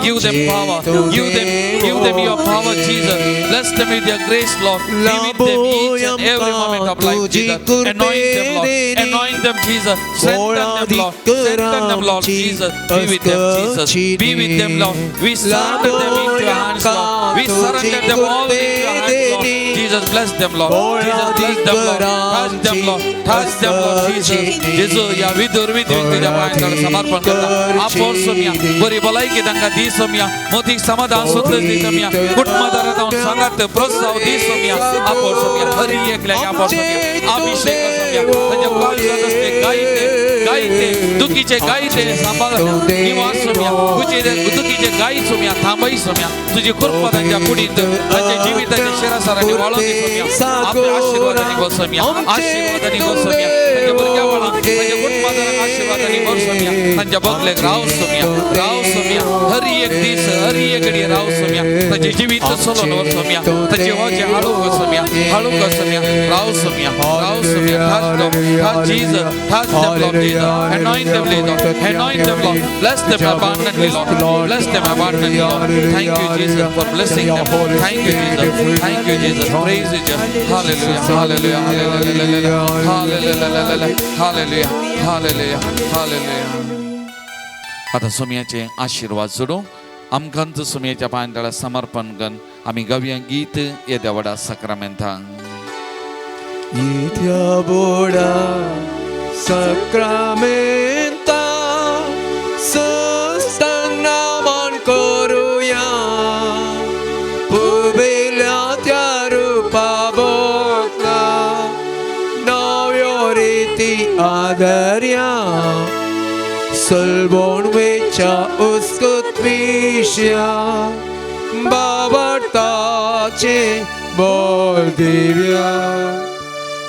Speaker 1: Give them power. Give them your power, Jesus. Bless them with your grace, Lord. Be with them each and every moment of life, Jesus. Anoint them, Lord. Anoint them, Jesus. Strengthen them, Lord. Strengthen them, Lord, Jesus. Be with them, Jesus. Be with them, Lord. We surrender them into your hands, Lord. We surrender them all into your hands, Lord. Jesus, bless them, Lord. Jesus, bless them, Lord. Touch them, Lord. Touch them, Lord, Jesus. Jesus, या विदुर विधवीन तुझ्या पायांकडे समर्पण करता. आपण सोमिया बरी भलायकी तांकां दी सोमिया. मोठीक समाधान सुद्धा दी सोमिया. कुटुंबादारात जाऊन सांगात प्रोत्साह दी सोमिया. आपण सोमिया हरी एकल्याक आपण सोमिया अभिषेक सोमिया. ताच्या काळजात असले गायते दुखीचे गायते सांभाळ निवास सोमिया. दुखीचे गाई सोमिया थांबई सोमिया. तुझी कृपा तांच्या कुडीत तांच्या जिविताच्या शिरासारांनी वाळून दी सोमिया. आपल्या आशीर्वादांनी गो सोमिया. आशीर्वादांनी गो सोमिया. तांच्या भुरग्या वाळा तांच्या कुटुंबादारांक आशीर्वादांनी भर सोमिया. तांच्या बगलेक राव सोमिया. राव सोमिया. हरी एक दीस हरी एक घडी राव सोमिया. तांचे जिवीत सोलोन वर सोमिया. तांचे वजे हाळू गो सोमिया. हाळू गो सोमिया. राव सोमिया. राव सोमिया. Touch them. Touch Jesus. Touch them, Lord Jesus. Anoint them, Lord. Anoint them, Lord. Bless them abundantly, Lord. Bless them abundantly, Lord. Thank you, Jesus, for blessing them. Thank you, Jesus. Thank you, Jesus. Praise you, Jesus. Hallelujah. Hallelujah. Hallelujah. Hallelujah. Hallelujah. Hallelujah. Hallelujah. आता सुमयाचे आशीर्वाद जोडू आमकांत सुमयाच्या पांयांतळा समर्पण करून आमी गावया गीत येद्या व्हडा सक्रामेंतांक.
Speaker 2: येद्या व्हडा सक्रामेंता संस्थान नामन करूया. पुबिल्या त्या रूपा बोकला नव्यो रीती आदर्या. Salvon vecha uskut vishya babartache bol divya.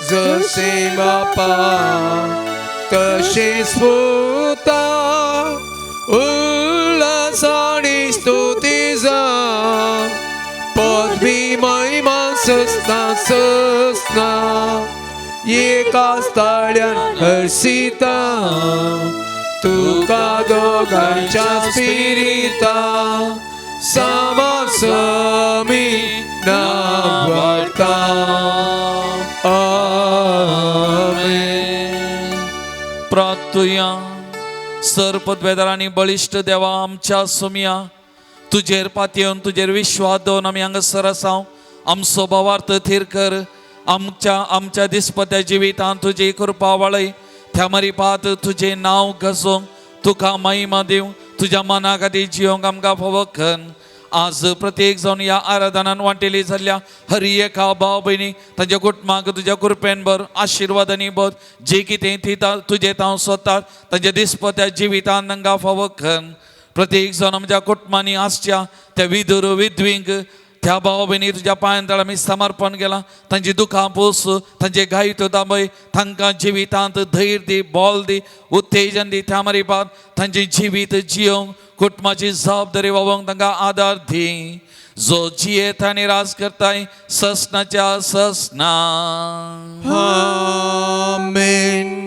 Speaker 2: Zase mapa tashe sputa ullasani stutiza. Podbi maima susna eka stalian hersita. Tuka dogancia spirita samasami navarta. Amen.
Speaker 1: प्रार्थुया. सर्पद्वेदार आणि बळिष्ठ देवा आमच्या सुमया तुझेर पातयेवन तुझेर विश्वास दवरून आमी हांगासर आसाव. आमचो भावार्थ थीर कर. आमच्या दिसपत्या जिवितांत तुजी कृपा वळय. त्या मरीपात तुझे नाव घसोवंक तुका महिमा दिवं. तुझ्या मना खातीर जियोंक आमकां फावो कर. आज प्रत्येक जावन ह्या आराधनान वांटेली जाल्ल्या हरी एका भाव भयणी तांच्या कुटुंबाक तुज्या कृपेन भर आशिर्वादांनी भर. जे कितें ती तुजे तांव सोदतात तांच्या दिसपत्या जिवितान तांकां फावो कर. प्रत्येक जावन आमच्या कुटुंबांनी आसच्या त्या विधुर विधवींक त्या भाव भयणी तुज्या पांयांतळ आमी समर्पण केलां तांची दुखां पोस तांचे घाईतो दाबय तांकां जिवितांत धैर्य दी बोल दी उत्तेजन दी त्या मरीपात तांचे जिवीत जियोंक कुटुंबाची जबाबदारी वावोंक तांकां आदार दी जो जियेत आनी राज करताय ससनाच्या ससना
Speaker 2: आमेन.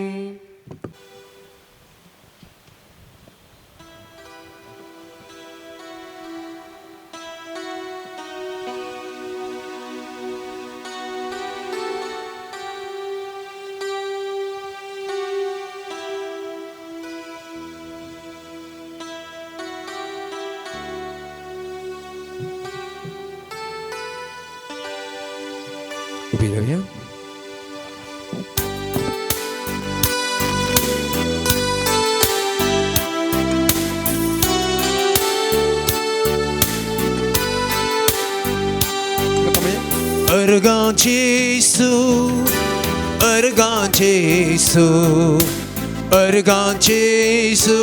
Speaker 2: उभी राहूया. अर्गांचे येसू, अर्गांचे येसू, अर्गांचे येसू,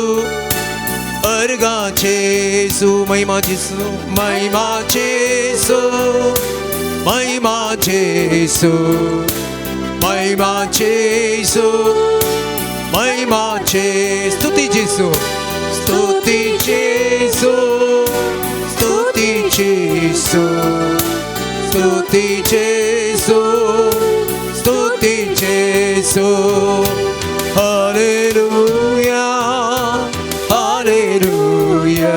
Speaker 2: अर्गांचे येसू, महिमाचे येसू, महिमाचे येसू, महिमाचे येसू, महिमाचे येसू, महिमाचे स्तुतीचे येसू, स्तुतीचे येसू, स्तुतीचे येसू, स्तुतीचे येसू, स्तुतीचे येसू. हालेलुया, हालेलुया,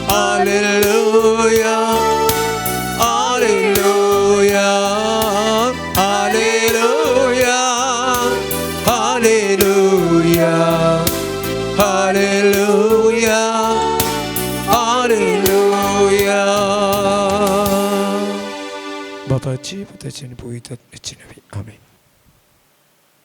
Speaker 2: हालेलुया, हालेलुया, हालेलुया, हालेलुया, हालेलुया, हालेलुया. बापाची, पुत्राची आणि पवित्र आत्म्याची नावे. आमेन.